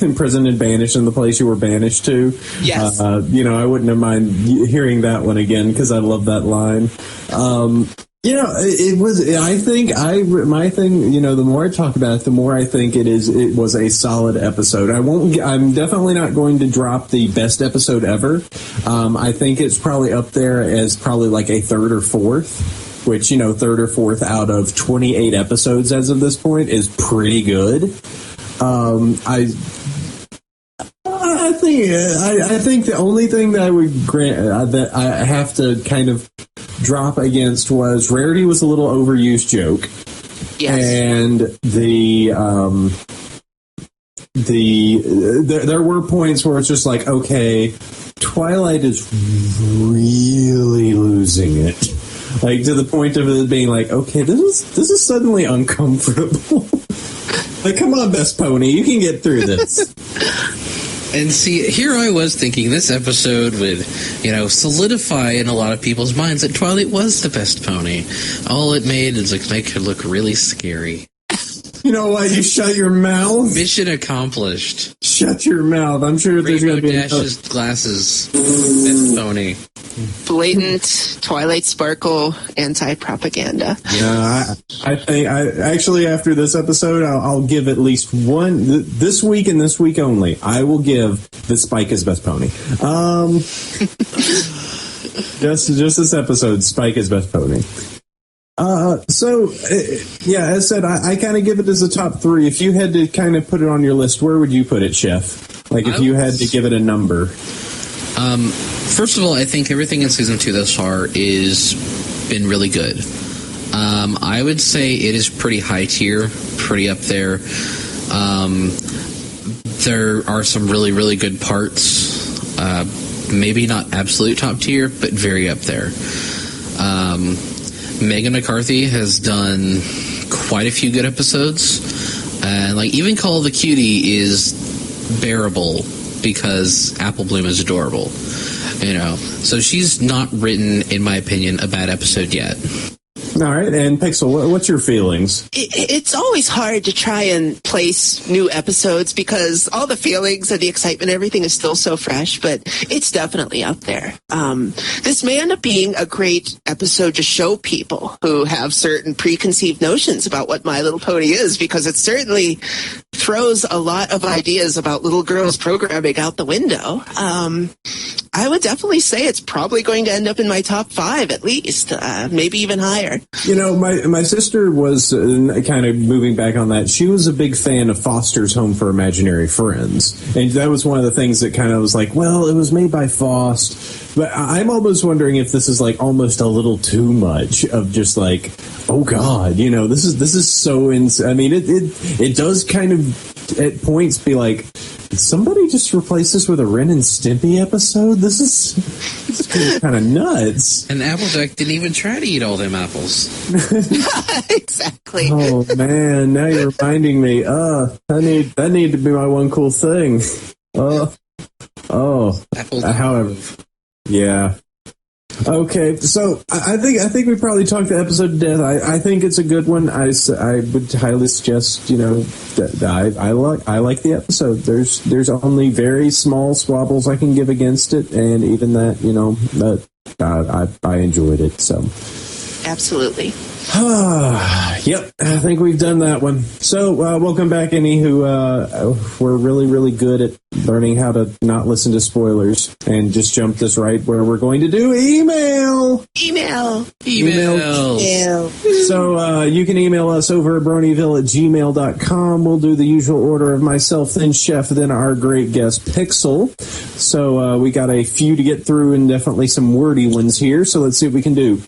imprisoned and banished in the place you were banished to. Yes. I wouldn't have mind hearing that one again because I love that line. It was, my thing, the more I talk about it, the more I think it was a solid episode. I'm definitely not going to drop the best episode ever. I think it's probably up there as probably like a third or fourth, which, third or fourth out of 28 episodes as of this point is pretty good. I think the only thing that I would grant, that I have to kind of drop against was rarity was a little overused joke. Yes. And there were points where it's just like, okay, Twilight is really losing it. Like, to the point of it being like, okay, this is suddenly uncomfortable. Like, come on, Best Pony, you can get through this. And see, here I was thinking this episode would, solidify in a lot of people's minds that Twilight was the best pony. All it made is make her look really scary. You know why? You shut your mouth? Mission accomplished. Shut your mouth. I'm sure there's going to be... Dash's glasses. Best pony. Blatant Twilight Sparkle anti-propaganda. Yeah, I think actually after this episode, I'll give at least one this week and this week only. I will give that Spike is best pony. Just this episode, Spike is best pony. As I said, I kind of give it as a top 3. If you had to kind of put it on your list, where would you put it, Chef? Like, if you had to give it a number. First of all, I think everything in season 2 thus far is been really good. I would say it is pretty high tier, pretty up there. There are some really, really good parts. Maybe not absolute top tier, but very up there. Megan McCarthy has done quite a few good episodes. And even Call of the Cutie is bearable because Apple Bloom is adorable. So she's not written, in my opinion, a bad episode yet. All right, and Pixel, what's your feelings? It's always hard to try and place new episodes because all the feelings and the excitement, everything is still so fresh, but it's definitely up there. This may end up being a great episode to show people who have certain preconceived notions about what My Little Pony is, because it certainly throws a lot of ideas about little girls programming out the window. I would definitely say it's probably going to end up in my top 5 at least, maybe even higher. My sister was kind of moving back on that. She was a big fan of Foster's Home for Imaginary Friends. And that was one of the things that kind of was like, well, it was made by Faust. But I'm almost wondering if this is almost a little too much of just oh God, this is so I mean, it does kind of at points be like, did somebody just replace this with a Ren and Stimpy episode? This is kind of nuts. And Applejack didn't even try to eat all them apples. Exactly. Oh man, now you're reminding me. That need to be my one cool thing. However, yeah. Okay, so I think we probably talked the episode to death. I think it's a good one. I would highly suggest, I like the episode. There's only very small squabbles I can give against it, and even that, I enjoyed it. So absolutely. Yep, I think we've done that one. So, welcome back, anywho. We're really, really good at learning how to not listen to spoilers and just jump this right where we're going to do email. So, you can email us over at bronyville@gmail.com. We'll do the usual order of myself, then Chef, then our great guest, Pixel. So, we got a few to get through and definitely some wordy ones here. So, let's see what we can do.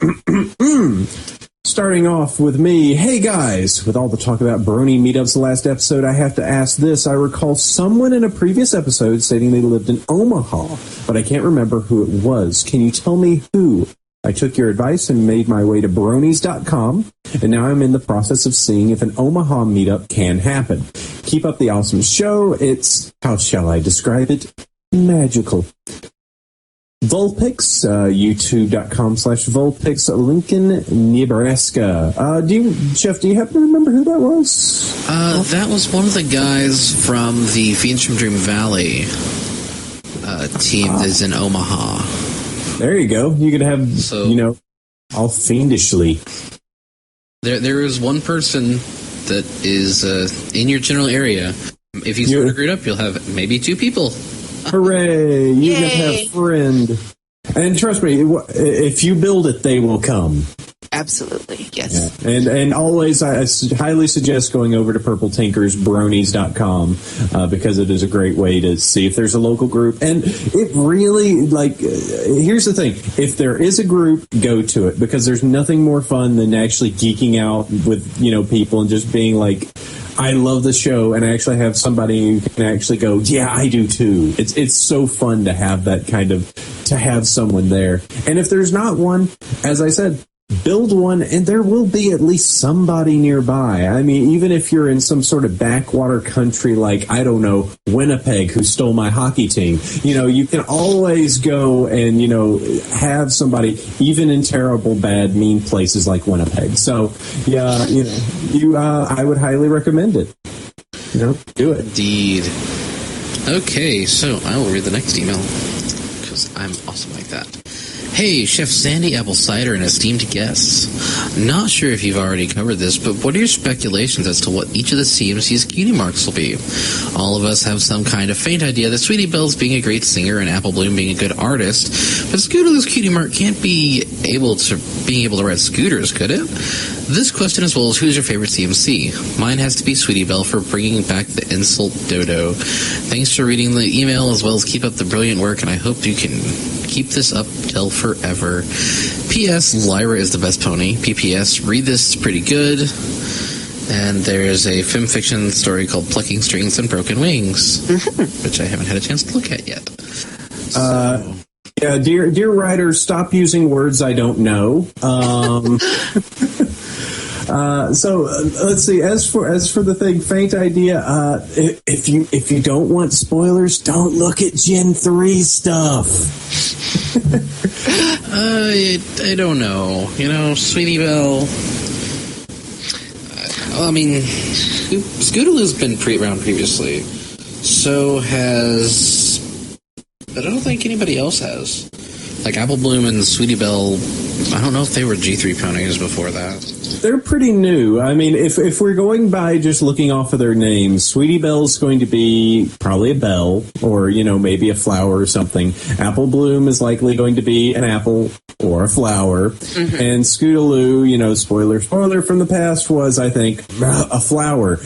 Starting off with me, hey guys, with all the talk about Brony meetups the last episode, I have to ask this. I recall someone in a previous episode stating they lived in Omaha, but I can't remember who it was. Can you tell me who? I took your advice and made my way to bronies.com, and now I'm in the process of seeing if an Omaha meetup can happen. Keep up the awesome show. It's, how shall I describe it? Magical. Vulpix, youtube.com/Vulpix, Lincoln, Nebraska. Chef, do you happen to remember who that was? That was one of the guys from the Fiends from Dream Valley team that's in Omaha. There you go. You could have, all fiendishly. There is one person that is in your general area. If you sort of group up, you'll have maybe 2 people. Hooray! You get to have a friend. And trust me, if you build it, they will come. Absolutely, yes. Yeah. And always, I highly suggest going over to Purple Tinker's bronies.com because it is a great way to see if there's a local group. And it really, here's the thing. If there is a group, go to it because there's nothing more fun than actually geeking out with, people and just being like, I love the show, and I actually have somebody who can actually go, yeah, I do too. It's so fun to have that kind of, to have someone there. And if there's not one, as I said, build one, and there will be at least somebody nearby. I mean, even if you're in some sort of backwater country like, I don't know, Winnipeg, who stole my hockey team, you can always go and, have somebody, even in terrible, bad, mean places like Winnipeg. So, yeah, I would highly recommend it. Do it. Indeed. Okay, so I will read the next email, because I'm awesome like that. Hey, Chef Sandy, Apple Cider, and esteemed guests. Not sure if you've already covered this, but what are your speculations as to what each of the CMC's cutie marks will be? All of us have some kind of faint idea that Sweetie Belle's being a great singer and Apple Bloom being a good artist, but Scootaloo's cutie mark can't be able to ride scooters, could it? This question as well as who's your favorite CMC? Mine has to be Sweetie Belle for bringing back the insult dodo. Thanks for reading the email as well as keep up the brilliant work, and I hope you can keep this up till forever. P.S. Lyra is the best pony. P.P.S. Read this, it's pretty good. And there's a film fiction story called Plucking Strings and Broken Wings, which I haven't had a chance to look at yet. Yeah, dear writer, stop using words I don't know. So let's see. As for the thing, faint idea. If you don't want spoilers, don't look at Gen 3 stuff. I don't know. Sweetie Belle. I mean, Scootaloo's been around previously. So has. But I don't think anybody else has. Like Apple Bloom and Sweetie Belle, I don't know if they were G3 ponies before that. They're pretty new. I mean, if we're going by just looking off of their names, Sweetie Belle's going to be probably a bell or, maybe a flower or something. Apple Bloom is likely going to be an apple or a flower. Mm-hmm. And Scootaloo, spoiler from the past, was, I think, a flower.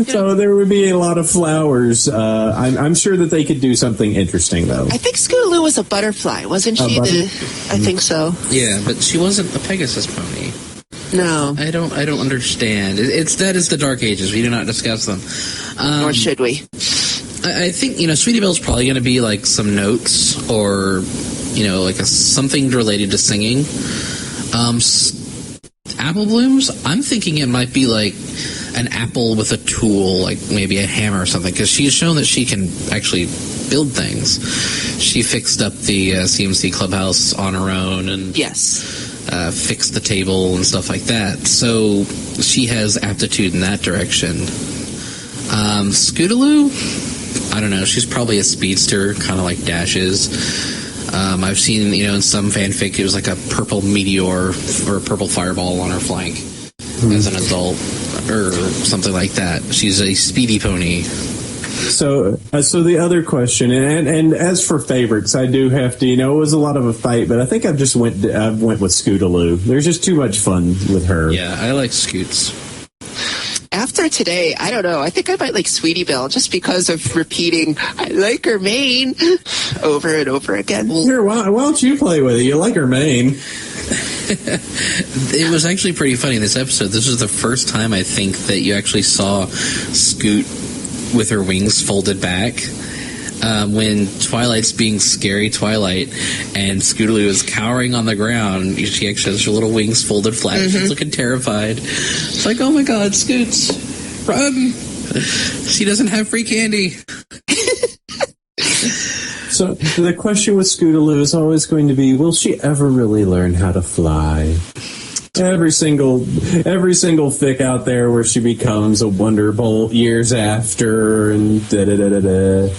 So there would be a lot of flowers. I'm sure that they could do something interesting, though. I think Scootaloo was a butterfly, wasn't she? I think so. Yeah, but she wasn't a Pegasus pony. No, I don't understand. That is the Dark Ages. We do not discuss them. Nor should we. I think Sweetie Belle's probably going to be like some notes or like something related to singing. Apple Blooms, I'm thinking it might be like an apple with a tool, like maybe a hammer or something, because she's shown that she can actually build things. She fixed up the CMC clubhouse on her own and fixed the table and stuff like that. So she has aptitude in that direction. Scootaloo, I don't know. She's probably a speedster, kind of like Dash is. I've seen, in some fanfic, it was like a purple meteor or a purple fireball on her flank as an adult or something like that. She's a speedy pony. So the other question, and as for favorites, I do have to, it was a lot of a fight, but I think I went with Scootaloo. There's just too much fun with her. Yeah, I like Scoots. After today, I don't know. I think I might like Sweetie Belle just because of repeating, I like her mane, over and over again. Here, why don't you play with it? You like her mane. It was actually pretty funny this episode. This was the first time, I think, that you actually saw Scoot with her wings folded back. When Twilight's being scary Twilight and Scootaloo is cowering on the ground, she actually has her little wings folded flat. Mm-hmm. She's looking terrified. It's like, oh my god, Scoots, run! She doesn't have free candy. So the question with Scootaloo is always going to be, will she ever really learn how to fly? Every single fic out there where she becomes a Wonderbolt years after and da-da-da-da-da.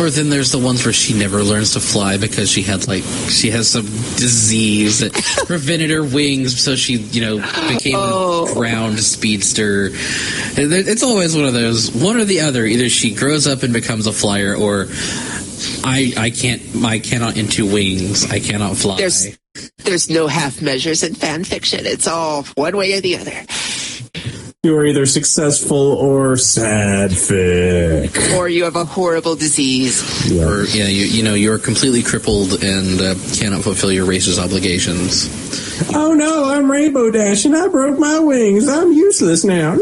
Or then there's the ones where she never learns to fly because she has some disease that prevented her wings, so she, became a ground speedster. It's always one of those, one or the other. Either she grows up and becomes a flyer, or I cannot into wings. I cannot fly. There's no half measures in fan fiction. It's all one way or the other. You are either successful or sad fic. Or you have a horrible disease. Yeah. Or you're completely crippled and cannot fulfill your race's obligations. Oh no, I'm Rainbow Dash and I broke my wings. I'm useless now.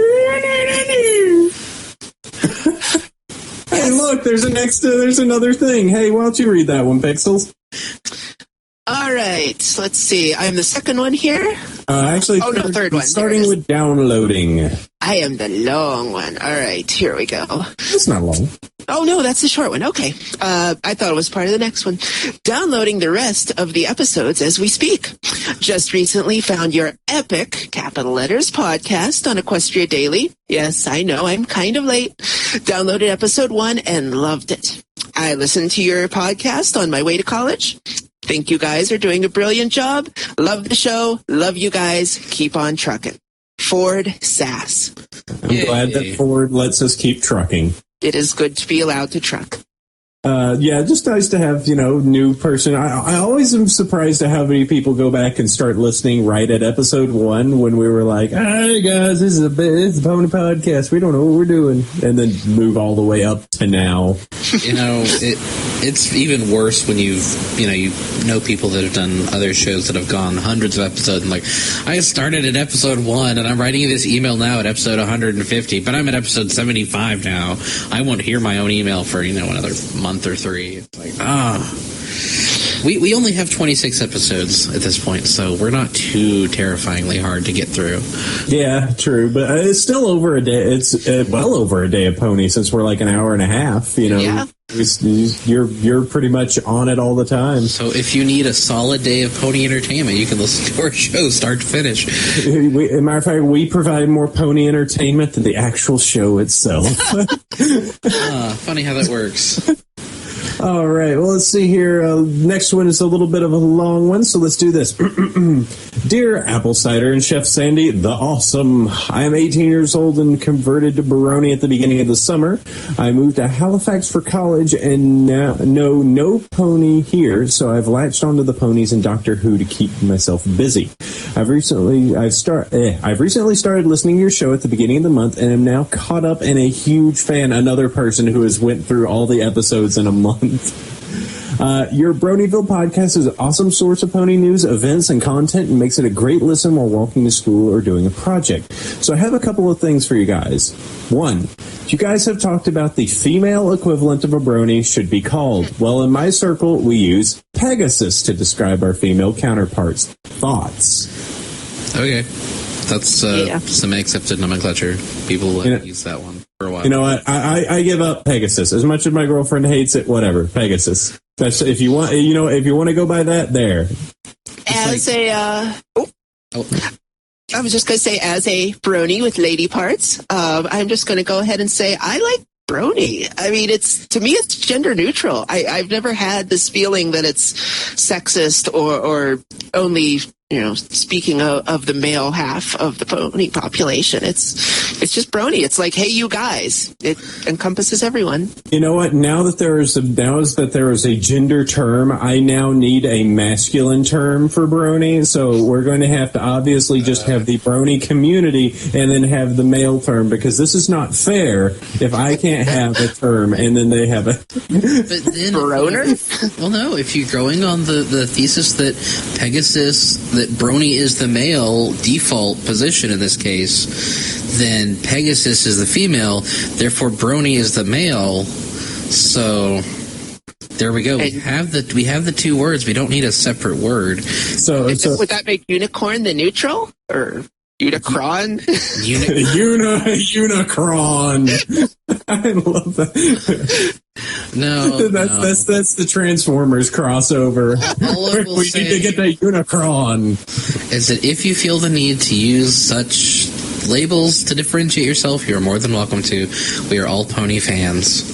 Hey, look, there's another thing. Hey, why don't you read that one, Pixels? All right, let's see. I'm the second one here. Third one. Starting with downloading. I am the long one. All right, here we go. It's not long. Oh, no, that's the short one. Okay. I thought it was part of the next one. Downloading the rest of the episodes as we speak. Just recently found your epic, capital letters, podcast on Equestria Daily. Yes, I know, I'm kind of late. Downloaded episode 1 and loved it. I listened to your podcast on my way to college. Think you guys are doing a brilliant job. Love the show. Love you guys. Keep on trucking. Ford Sass. I'm glad that Ford lets us keep trucking. It is good to be allowed to truck. Just nice to have, new person. I always am surprised at how many people go back and start listening right at episode 1 when we were like, hey guys, this is a Pony podcast. We don't know what we're doing. And then move all the way up to now. It's even worse when you know people that have done other shows that have gone hundreds of episodes and like, I started at episode 1 and I'm writing you this email now at episode 150, but I'm at episode 75 now. I won't hear my own email for, another month or 3. It's like, we only have 26 episodes at this point, so we're not too terrifyingly hard to get through. Yeah, true, but it's still over a day. It's well over a day of Pony since we're like an hour and a half. Yeah. You're pretty much on it all the time. So if you need a solid day of Pony entertainment, you can listen to our show start to finish. As a matter of fact, we provide more Pony entertainment than the actual show itself. Funny how that works. All right, well, let's see here. Next one is a little bit of a long one, so let's do this. Dear Apple Cider and Chef Sandy, the awesome. I am 18 years old and converted to Brony at the beginning of the summer. I moved to Halifax for college and now know no pony here, so I've latched onto the ponies and Doctor Who to keep myself busy. I've recently started listening to your show at the beginning of the month and am now caught up and a huge fan. Another person who has went through all the episodes in a month. Your Bronyville podcast is an awesome source of pony news, events, and content, and makes it a great listen while walking to school or doing a project. So I have a couple of things for you guys. 1, you guys have talked about the female equivalent of a brony should be called. Well, in my circle, we use Pegasus to describe our female counterparts. Thoughts? Okay. That's some accepted nomenclature. People use that one for a while. You know what? I give up Pegasus. As much as my girlfriend hates it, whatever. Pegasus. That's if you want. If you want to go by that, there. I was just going to say, as a brony with lady parts, I'm just going to go ahead and say I like Brony. I mean, to me, it's gender neutral. I've never had this feeling that it's sexist or only, speaking of the male half of the pony population. It's just Brony. It's like, hey, you guys. It encompasses everyone. You know what? Now that there is a gender term, I now need a masculine term for Brony. So we're going to have to obviously just have the Brony community and then have the male term, because this is not fair if I can't have a term and then they have a Broner? Well, no. If you're going on the thesis that that Brony is the male default position in this case, then Pegasus is the female, therefore Brony is the male. So there we go. We have the two words. We don't need a separate word. So would that make unicorn the neutral, or Unicron? Unicron. I love that. No, that's the Transformers crossover. We need to get that Unicron. Is that if you feel the need to use such labels to differentiate yourself, you're more than welcome to. We are all pony fans.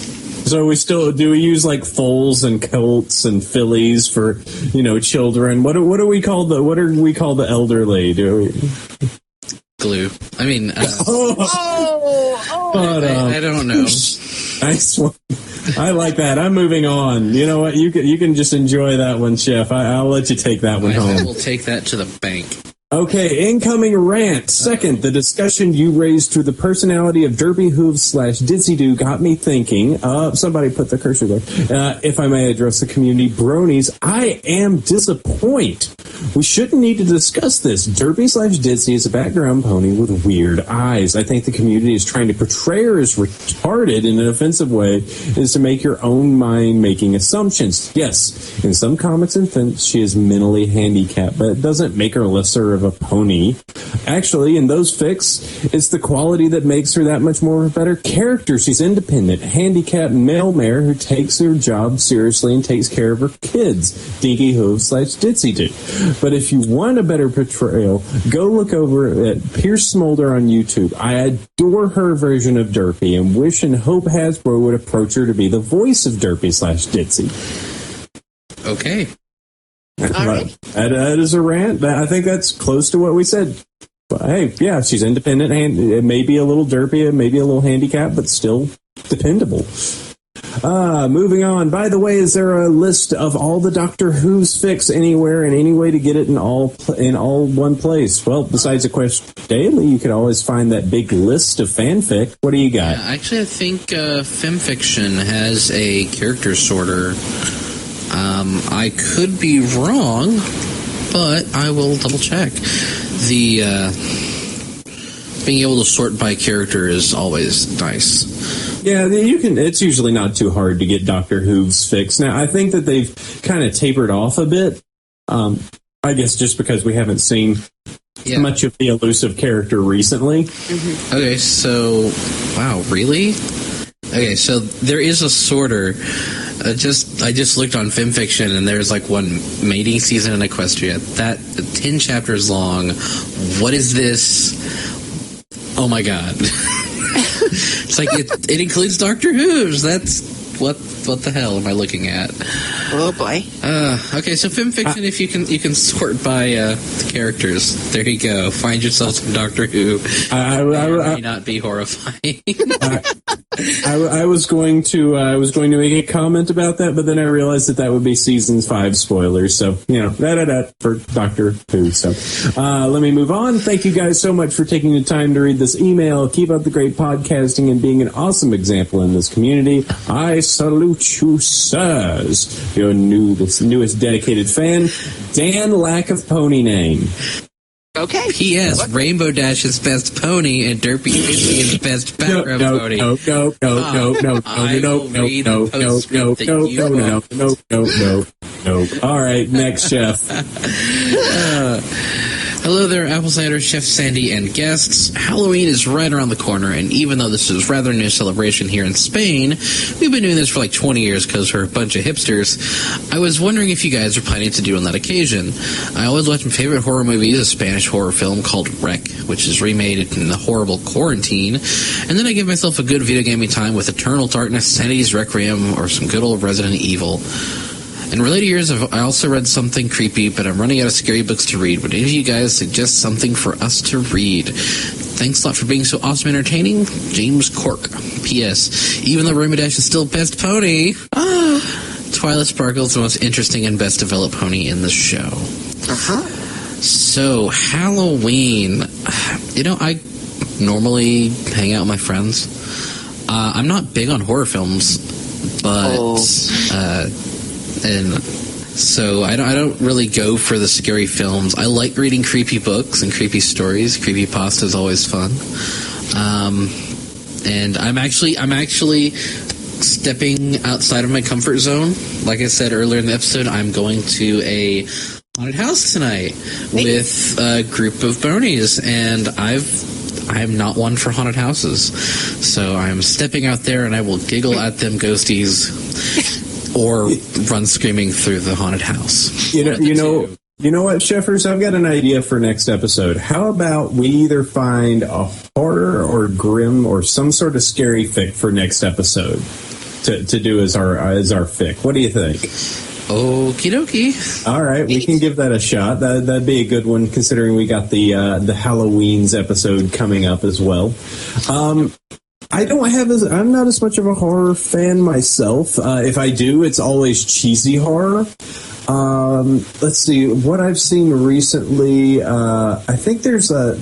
So do we use like foals and colts and fillies for children? What are we called the elderly? Do we? Glue. I mean, I don't know. Nice one. I like that. I'm moving on. You know what? You can just enjoy that one, Chef. I'll let you take that one home. I will take that to the bank. Okay, incoming rant. Second, the discussion you raised through the personality of Derpy Hooves / Ditsy Doo got me thinking. Somebody put the cursor there. If I may address the community, bronies, I am disappointed. We shouldn't need to discuss this. Derpy / Ditsy is a background pony with weird eyes. I think the community is trying to portray her as retarded in an offensive way, is to make your own mind making assumptions. Yes, in some comics and films, she is mentally handicapped, but it doesn't make her lesser of a pony. Actually, in those fics, it's the quality that makes her that much more of a better character. She's independent, handicapped male mare who takes her job seriously and takes care of her kids. Dinky Hooves / Ditsy Doo. But if you want a better portrayal, go look over at Pierce Smolder on YouTube. I adore her version of Derpy and wish and hope Hasbro would approach her to be the voice of Derpy / Ditsy. Okay. All right. That is a rant. I think that's close to what we said. But hey, yeah, she's independent, and it may be a little derpy, it may be a little handicapped, but still dependable. Moving on. By the way, is there a list of all the Doctor Who's fics anywhere and any way to get it in all one place? Well, besides Equestria Daily, you could always find that big list of fanfic. What do you got? Actually, I think FemFiction has a character sorter. I could be wrong, but I will double check. The being able to sort by character is always nice. Yeah, you can. It's usually not too hard to get Doctor Who's fixed. Now, I think that they've kind of tapered off a bit. I guess just because we haven't seen much of the elusive character recently. Mm-hmm. Okay, so wow, really? Okay, so there is a sorter. I just looked on FemFiction, and there's like one mating season in Equestria. That 10 chapters long. What is this? Oh my god! It's like it includes Doctor Who's. That's what the hell am I looking at? Oh boy. Okay, so FemFiction, if you can sort by the characters. There you go. Find yourself some Doctor Who. I may not be horrifying. I was going to make a comment about that, but then I realized that would be season 5 spoilers. So for Doctor Who. So let me move on. Thank you guys so much for taking the time to read this email. Keep up the great podcasting and being an awesome example in this community. I salute you, sirs. Your newest dedicated fan, Dan Lack of Pony Name. Okay. P.S. Rainbow Dash is best pony, and Derpy Ditsy is best background pony. No. All right, next chef. Hello there, Apple Cider, Chef Sandy, and guests. Halloween is right around the corner, and even though this is rather new celebration here in Spain, we've been doing this for like 20 years because we're a bunch of hipsters. I was wondering if you guys are planning to do on that occasion. I always watch my favorite horror movie, a Spanish horror film called Wreck, which is remade in the horrible Quarantine, and then I give myself a good video gaming time with Eternal Darkness, Sanity's Requiem, or some good old Resident Evil. In related years, I also read something creepy, but I'm running out of scary books to read. Would any of you guys suggest something for us to read? Thanks a lot for being so awesome and entertaining. James Cork. P.S. Even though Rainbow Dash is still best pony, Twilight Sparkle is the most interesting and best developed pony in the show. So, Halloween. I normally hang out with my friends. I'm not big on horror films, but... And so I don't really go for the scary films. I like reading creepy books and creepy stories. Creepypasta is always fun. And I'm actually stepping outside of my comfort zone. Like I said earlier in the episode, I'm going to a haunted house tonight with a group of bronies, and I'm not one for haunted houses. So I'm stepping out there, and I will giggle at them ghosties. Or run screaming through the haunted house. You know what, Sheffers? I've got an idea for next episode. How about we either find a horror or grim or some sort of scary fic for next episode to do as our fic? What do you think? Okie dokie. All right, we can give that a shot. That'd be a good one, considering we got the Halloween's episode coming up as well. I'm not as much of a horror fan myself. If I do, it's always cheesy horror. Let's see what I've seen recently. I think there's a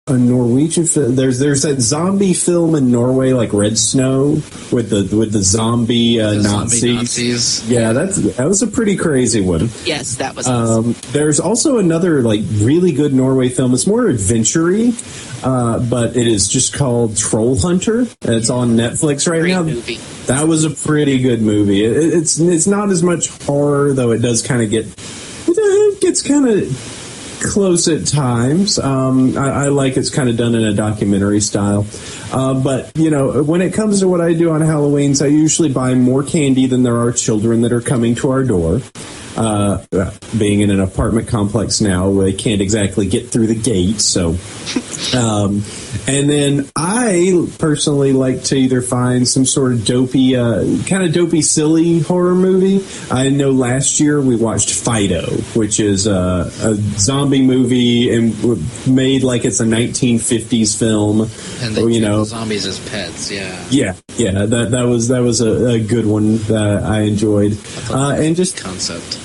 Norwegian film. There's that zombie film in Norway, like Red Snow, with the zombie Nazis. Yeah, that was a pretty crazy one. Yes, that was awesome. There's also another really good Norway film. It's more adventure-y, but it is just called Troll Hunter, and it's on Netflix right now. Movie. That was a pretty good movie. It's not as much horror, though. It does kind of it gets kind of close at times. I like it's kind of done in a documentary style. But, when it comes to what I do on Halloween's, I usually buy more candy than there are children that are coming to our door. Being in an apartment complex now, they can't exactly get through the gate, so... and then I personally like to either find some sort of dopey, silly horror movie. I know last year we watched Fido, which is a zombie movie and made like it's a 1950s film. And they treat the zombies as pets, yeah. Yeah, that was a good one that I enjoyed. And just concept.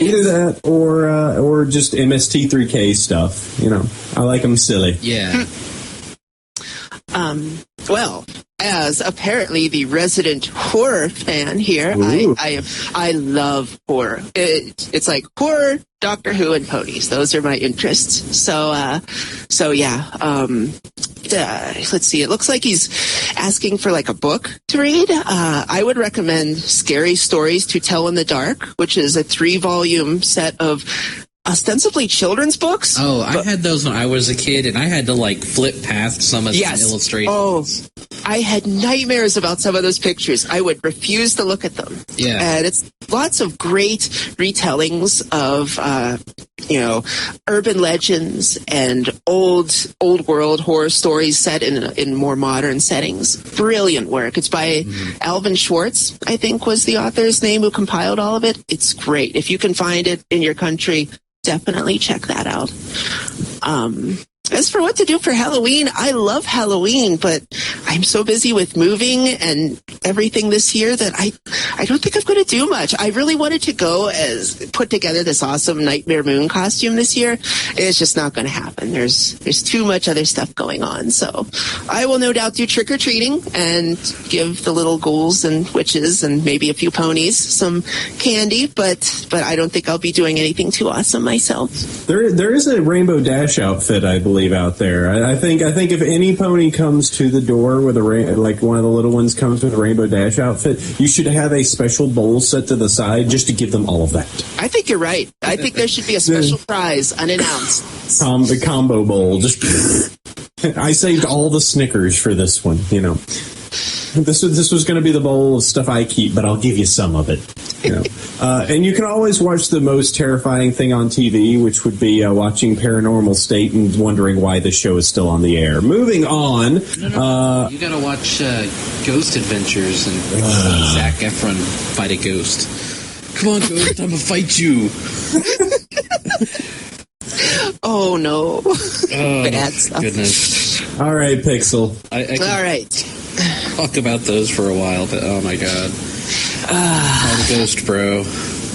Either that or just MST3K stuff. I like them silly. Yeah. Well, as apparently the resident horror fan here, I love horror. It's like horror, Doctor Who, and ponies. Those are my interests. So yeah. Let's see. It looks like he's asking for like a book to read. I would recommend Scary Stories to Tell in the Dark, which is a 3-volume set of ostensibly children's books. Oh, I had those when I was a kid, and I had to flip past some of the illustrations. Oh, I had nightmares about some of those pictures. I would refuse to look at them. Yeah. And it's lots of great retellings of, urban legends and old world horror stories set in more modern settings. Brilliant work. It's by Alvin Schwartz, I think was the author's name, who compiled all of it. It's great. If you can find it in your country, definitely check that out. As for what to do for Halloween, I love Halloween, but I'm so busy with moving and everything this year that I don't think I'm going to do much. I really wanted to put together this awesome Nightmare Moon costume this year. It's just not going to happen. There's too much other stuff going on. So I will no doubt do trick-or-treating and give the little ghouls and witches and maybe a few ponies some candy, but I don't think I'll be doing anything too awesome myself. There is a Rainbow Dash outfit, I believe, out there. I think if any pony comes to the door with one of the little ones comes with a Rainbow Dash outfit, you should have a special bowl set to the side just to give them all of that. I think you're right. I think there should be a special prize unannounced. The combo bowl. I saved all the Snickers for this one. This was going to be the bowl of stuff I keep, but I'll give you some of it. And you can always watch the most terrifying thing on TV, which would be watching Paranormal State and wondering why the show is still on the air. Moving on. No. You got to watch Ghost Adventures and Zac Efron fight a ghost. Come on, Ghost, I'm going to fight you. Oh, no. Bad stuff. Goodness. All right, Pixel. All right. Talk about those for a while, but oh my god. I'm a ghost, bro.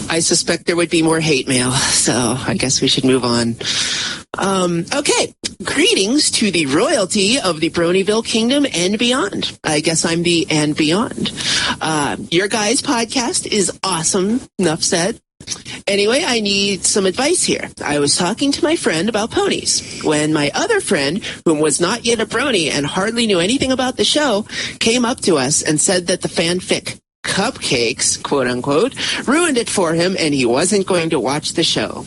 I suspect there would be more hate mail, so I guess we should move on. Okay. Greetings to the royalty of the Bronyville Kingdom and beyond. I guess I'm the and beyond. Your guys' podcast is awesome. Enough said. Anyway, I need some advice here. I was talking to my friend about ponies when my other friend, whom was not yet a brony and hardly knew anything about the show, came up to us and said that the fanfic Cupcakes, quote unquote, ruined it for him and he wasn't going to watch the show.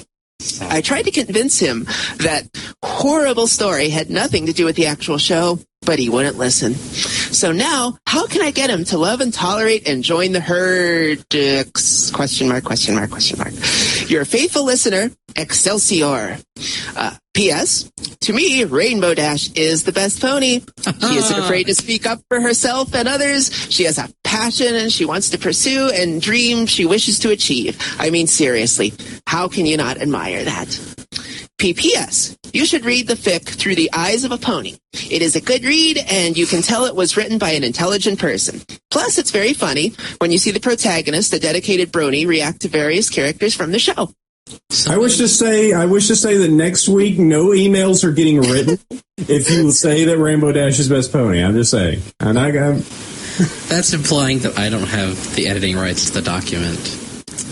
I tried to convince him that horrible story had nothing to do with the actual show, but he wouldn't listen. So now, how can I get him to love and tolerate and join the herd? Question mark. Your faithful listener, Excelsior. P.S. To me, Rainbow Dash is the best pony. She isn't afraid to speak up for herself and others. She has a passion and she wants to pursue and dream she wishes to achieve. I mean, seriously, how can you not admire that? PPS. You should read the fic through the eyes of a pony. It is a good read, and you can tell it was written by an intelligent person. Plus, it's very funny when you see the protagonist, the dedicated Brony, react to various characters from the show. I wish to say that next week no emails are getting written if you say that Rainbow Dash is best pony. I'm just saying. And That's implying that I don't have the editing rights to the document.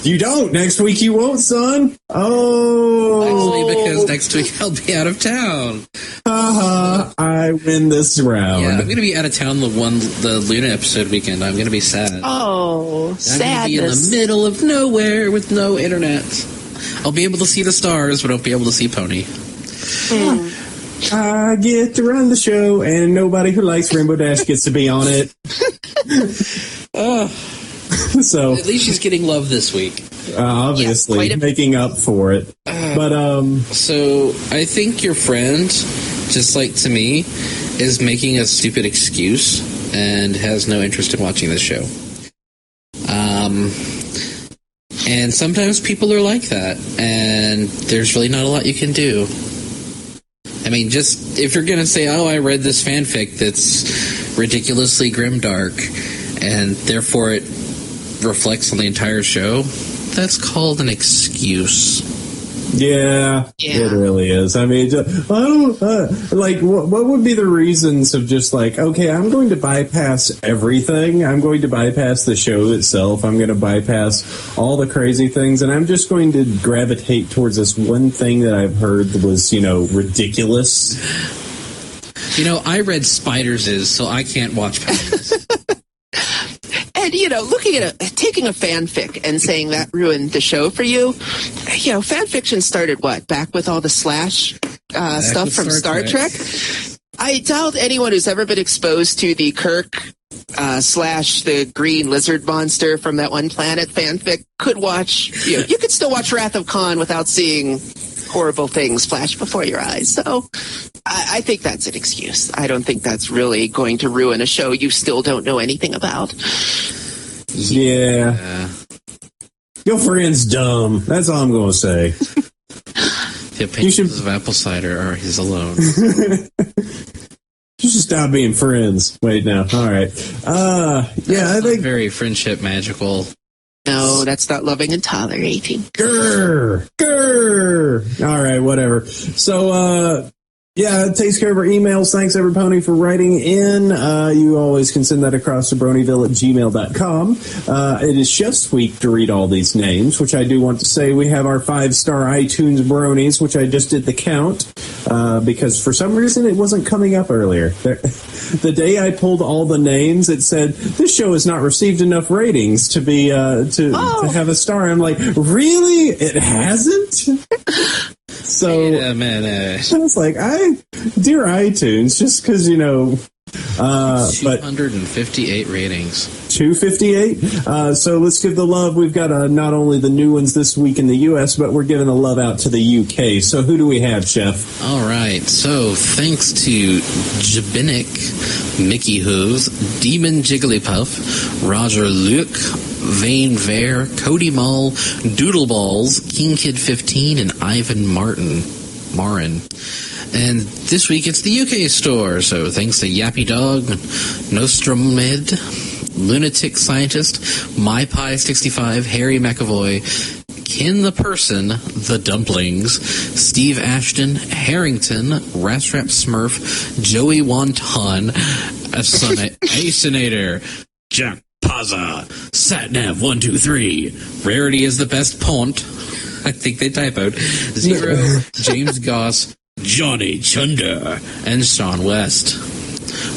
You don't. Next week you won't, son. Oh. Actually, because next week I'll be out of town. I win this round. Yeah, I'm going to be out of town the Luna episode weekend. I'm going to be sad. Oh, sadness. I'm going to be in the middle of nowhere with no internet. I'll be able to see the stars, but I won't be able to see Pony. I get to run the show, and nobody who likes Rainbow Dash gets to be on it. So at least she's getting love this week. Obviously, yes, making up for it. But so I think your friend, just like to me, is making a stupid excuse and has no interest in watching this show. And sometimes people are like that, and there's really not a lot you can do. I mean, just if you're going to say, oh, I read this fanfic that's ridiculously grimdark, and therefore it reflects on the entire show, that's called an excuse. Yeah, it really is. I mean, what would be the reasons of just like, okay, I'm going to bypass everything. I'm going to bypass the show itself. I'm going to bypass all the crazy things, and I'm just going to gravitate towards this one thing that I've heard that was, ridiculous. I read Spiders, so I can't watch Ponies. And, looking at taking a fanfic and saying that ruined the show for you, fan fiction started back with all the slash stuff from Star Trek? I doubt anyone who's ever been exposed to the Kirk / the green lizard monster from that one planet fanfic could watch, you could still watch Wrath of Khan without seeing horrible things flash before your eyes. So I think that's an excuse. I don't think that's really going to ruin a show you still don't know anything about. Yeah. Your friend's dumb. That's all I'm going to say. The opinions of apple cider are his alone. You should stop being friends. Wait, no. All right. I think very friendship magical. No, that's not loving and tolerating. Grr. All right, whatever. So, it takes care of our emails. Thanks, everybody, for writing in. You always can send that across to bronyville@gmail.com. It is Chef's Week to read all these names, which I do want to say we have our 5-star iTunes bronies, which I just did the count, because for some reason it wasn't coming up earlier. The day I pulled all the names, it said, this show has not received enough ratings to be, to have a star. I'm like, really? It hasn't? So wait a minute. I was like, dear iTunes, just because, 258 ratings. 258? So let's give the love. We've got not only the new ones this week in the U.S., but we're giving the love out to the U.K. So who do we have, Chef? All right. So thanks to Jabinic, Mickey Hooves, Demon Jigglypuff, Roger Luke, Vane Vare, Cody Mull, Doodleballs, King Kid 15, and Ivan Marin. And this week it's the UK store, so thanks to Yappy Dog, Nostromid, Lunatic Scientist, MyPie65, Harry McAvoy, Kin the Person, The Dumplings, Steve Ashton, Harrington, Rastrap Smurf, Joey Wonton, Asinator, Jack Pazza, Satnav123, Rarity is the Best Pont, I think they typoed, Zero, James Goss, Johnny Chunder, and Sean West.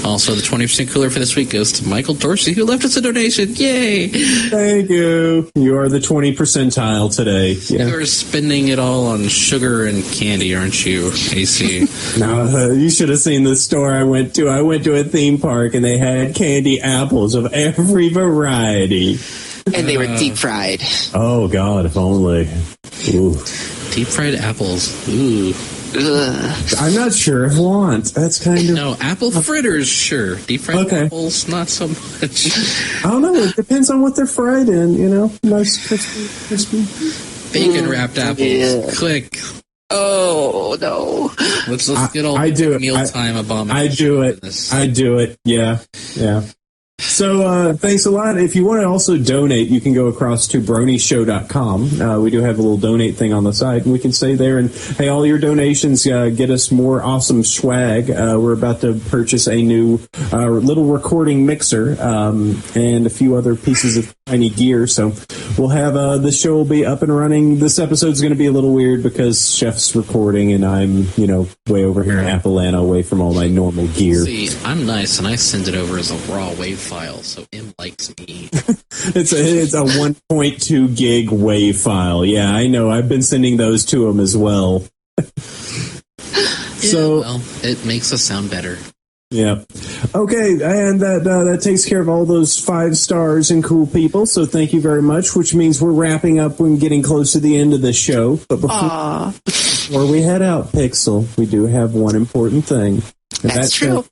Also, the 20% cooler for this week goes to Michael Dorsey, who left us a donation. Yay! Thank you. You are the 20 percentile today. Yeah. You are spending it all on sugar and candy, aren't you, AC? No, you should have seen the store I went to. I went to a theme park, and they had candy apples of every variety. And they were deep fried. Oh, God, if only. Ooh. Deep fried apples. Ooh. Ugh. I'm not sure if want. That's kind of... No, apple fritters, sure. Deep fried apples, not so much. I don't know. It depends on what they're fried in, Nice crispy. Bacon wrapped apples. Yeah. Click. Oh, no. Let's get all I do it. mealtime abomination. I do it. Yeah. So thanks a lot. If you want to also donate, you can go across to bronieshow.com. We do have a little donate thing on the side, and we can say there, and hey, all your donations get us more awesome swag. We're about to purchase a new little recording mixer and a few other pieces of tiny gear. So we'll have the show will be up and running. This episode's going to be a little weird because Chef's recording, and I'm way over here in Appalachia, away from all my normal gear. See, I'm nice, and I send it over as a raw WAV file, so M likes me. It's a 1.2 gig WAV file. Yeah, I know. I've been sending those to him as well. Well, it makes us sound better. Yeah. Okay, and that takes care of all those 5 stars and cool people. So thank you very much, which means we're wrapping up and getting close to the end of the show. But before we head out, Pixel, we do have one important thing. And That's true.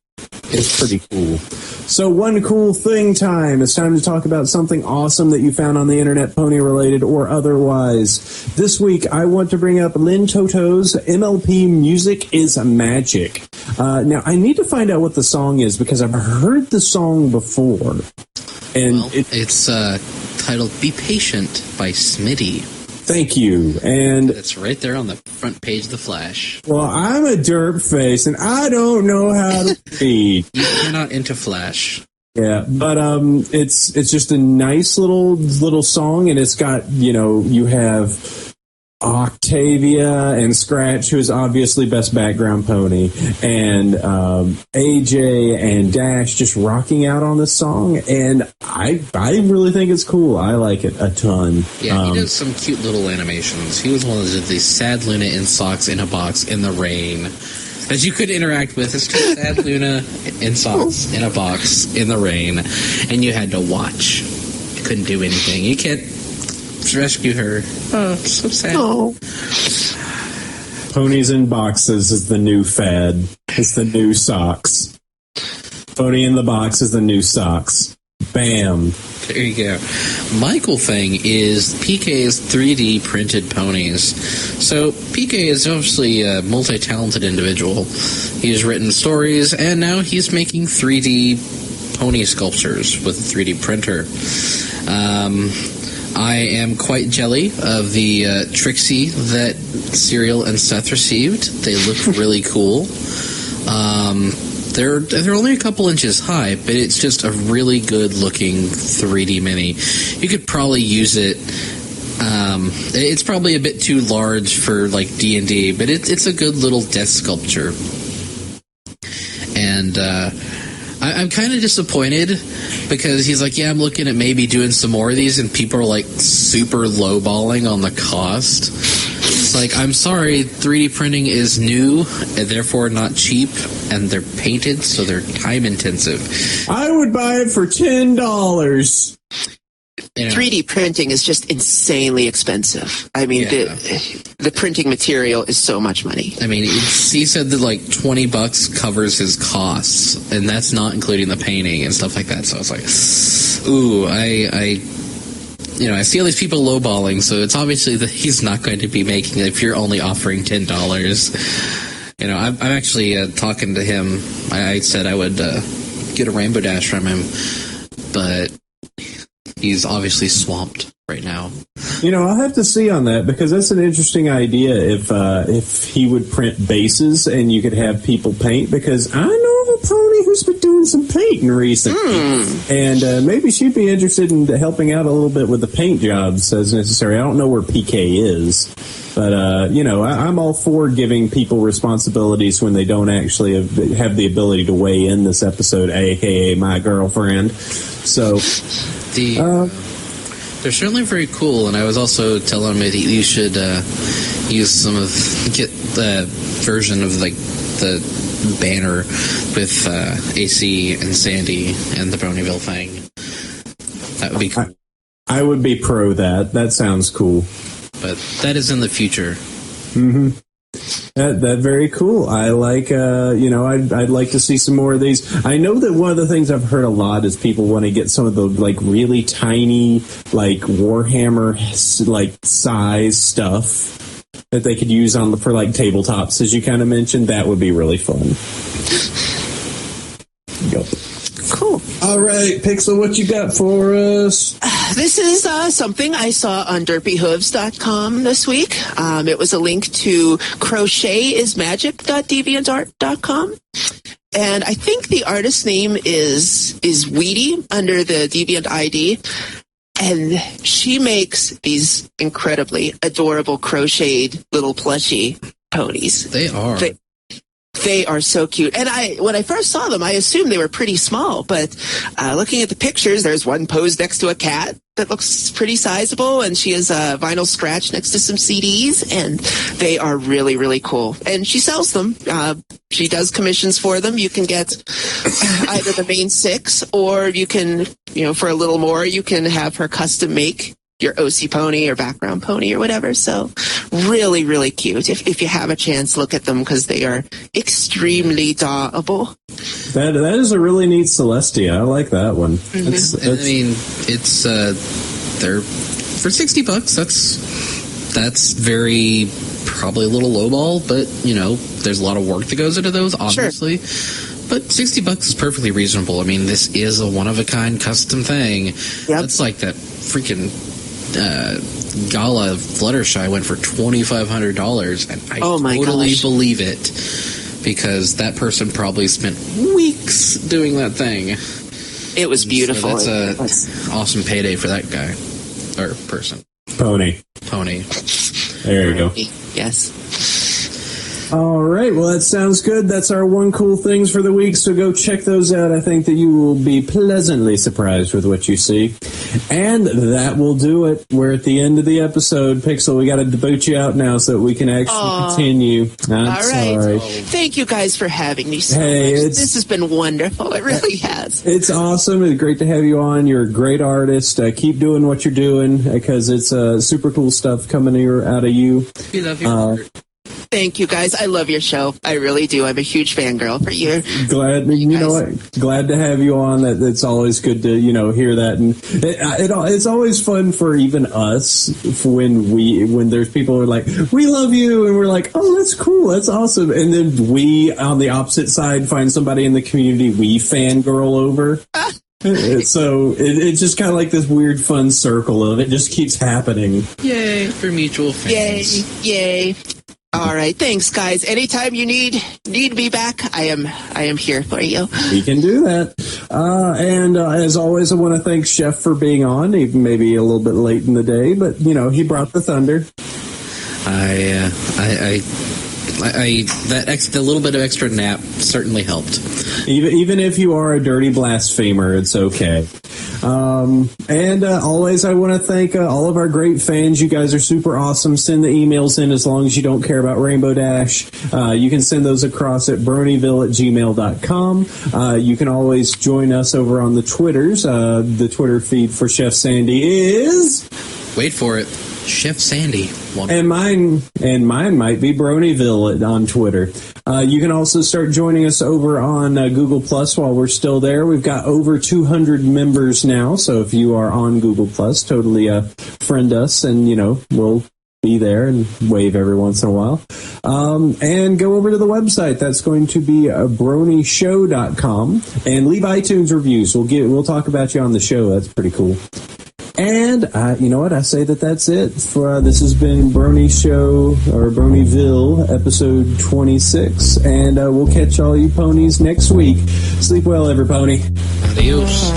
It's pretty cool. So one cool thing time. It's time to talk about something awesome that you found on the internet, pony related or otherwise. This week, I want to bring up Lynn Toto's MLP Music is Magic. Now, I need to find out what the song is because I've heard the song before. And it's titled Be Patient by Smitty. Thank you. And it's right there on the front page of the Flash. Well, I'm a derp face, and I don't know how to read. You're not into Flash. Yeah, but it's just a nice little song, and it's got, you have Octavia and Scratch, who is obviously best background pony, and AJ and Dash just rocking out on this song, and I really think it's cool. I like it a ton. Yeah, he does some cute little animations. He was one of these sad Luna in socks in a box in the rain that you could interact with. It's just sad Luna in socks in a box in the rain, and you had to watch. You couldn't do anything. You can't rescue her. Oh, so sad. Oh. Ponies in boxes is the new fad. It's the new socks. Pony in the box is the new socks. Bam. There you go. My cool thing is PK's 3D printed ponies. So PK is obviously a multi-talented individual. He's written stories, and now he's making 3D pony sculptures with a 3D printer. I am quite jelly of the Trixie that Serial and Seth received. They look really cool. They're only a couple inches high, but it's just a really good looking 3D mini. You could probably use it. It's probably a bit too large for like D&D, but it's a good little death sculpture. And I'm kind of disappointed because he's like, yeah, I'm looking at maybe doing some more of these, and people are like super lowballing on the cost. It's like, I'm sorry, 3D printing is new and therefore not cheap, and they're painted, so they're time intensive. I would buy it for $10. 3D printing is just insanely expensive. I mean, the printing material is so much money. I mean, he said that like $20 covers his costs, and that's not including the painting and stuff like that. So I was like, ooh, I see all these people lowballing, so it's obviously that he's not going to be making it if you're only offering $10. I'm actually talking to him. I said I would get a Rainbow Dash from him, but he's obviously swamped right now. I'll have to see on that, because that's an interesting idea if he would print bases and you could have people paint, because I know of a pony who's been doing some painting recently. And maybe she'd be interested in helping out a little bit with the paint jobs as necessary. I don't know where PK is, but, I'm all for giving people responsibilities when they don't actually have the ability to weigh in this episode, a.k.a. my girlfriend. So they're certainly very cool, and I was also telling him that you should get the version of like the banner with AC and Sandy and the Bronyville thing. That would be cool. I would be pro that. That sounds cool. But that is in the future. Mm-hmm. That very cool. I like, I'd like to see some more of these. I know that one of the things I've heard a lot is people want to get some of the like really tiny, like Warhammer like size stuff. that they could use for like tabletops, as you kind of mentioned. That would be really fun. Yep. Cool. All right, Pixel, what you got for us? This is something I saw on derpyhooves.com this week. It was a link to crochetismagic.deviantart.com. And I think the artist's name is Weedy under the Deviant ID. And she makes these incredibly adorable crocheted little plushy ponies. They are. They are so cute. And when I first saw them, I assumed they were pretty small. But looking at the pictures, there's one posed next to a cat that looks pretty sizable. And she has a vinyl scratch next to some CDs. And they are really, really cool. And she sells them. She does commissions for them. You can get either the main 6, or you can, for a little more, you can have her custom make your OC pony or background pony or whatever. So really, really cute. If you have a chance, look at them because they are extremely adorable. That is a really neat Celestia. I like that one. Mm-hmm. I mean, it's they're for $60. That's very probably a little lowball, but there's a lot of work that goes into those, obviously. Sure. But $60 is perfectly reasonable. I mean, this is a one-of-a-kind custom thing. Yep. It's like that freaking Gala Fluttershy went for $2,500, and I totally believe it, because that person probably spent weeks doing that thing. It was beautiful. So that's an awesome payday for that guy or person. Pony. There you go. Yes. All right, well, that sounds good. That's our one cool things for the week, so go check those out. I think that you will be pleasantly surprised with what you see. And that will do it. We're at the end of the episode. Pixel, we got to boot you out now so that we can actually continue. All right. Thank you guys for having me so much. This has been wonderful. It really has. It's awesome. It's great to have you on. You're a great artist. Keep doing what you're doing, because it's super cool stuff coming out of you. We love your art. Thank you, guys. I love your show. I really do. I'm a huge fangirl for you. Glad to have you on. It's always good to hear that, and it's always fun for even us when there's people who are like, we love you, and we're like, oh, that's cool, that's awesome, and then we on the opposite side find somebody in the community we fangirl over. So it's just kind of like this weird fun circle of it just keeps happening. Yay for mutual fans. Yay. All right, thanks, guys. Anytime you need me back, I am here for you. We can do that. And as always, I want to thank Chef for being on, even maybe a little bit late in the day, but he brought the thunder. The little bit of extra nap certainly helped. Even if you are a dirty blasphemer, it's okay. And always, I want to thank all of our great fans. You guys are super awesome. Send the emails in as long as you don't care about Rainbow Dash. You can send those across at bronyville@gmail.com. You can always join us over on the Twitters. The Twitter feed for Chef Sandy is... Wait for it. Chef Sandy. And mine might be Bronyville on Twitter. You can also start joining us over on Google Plus while we're still there. We've got over 200 members now, so if you are on Google Plus, totally friend us, and we'll be there and wave every once in a while. And go over to the website. That's going to be bronyshow.com, and leave iTunes reviews. We'll talk about you on the show. That's pretty cool. And you know what? I say that's it. This has been Brony Show, or Bronyville, episode 26. And we'll catch all you ponies next week. Sleep well, every pony. Adios.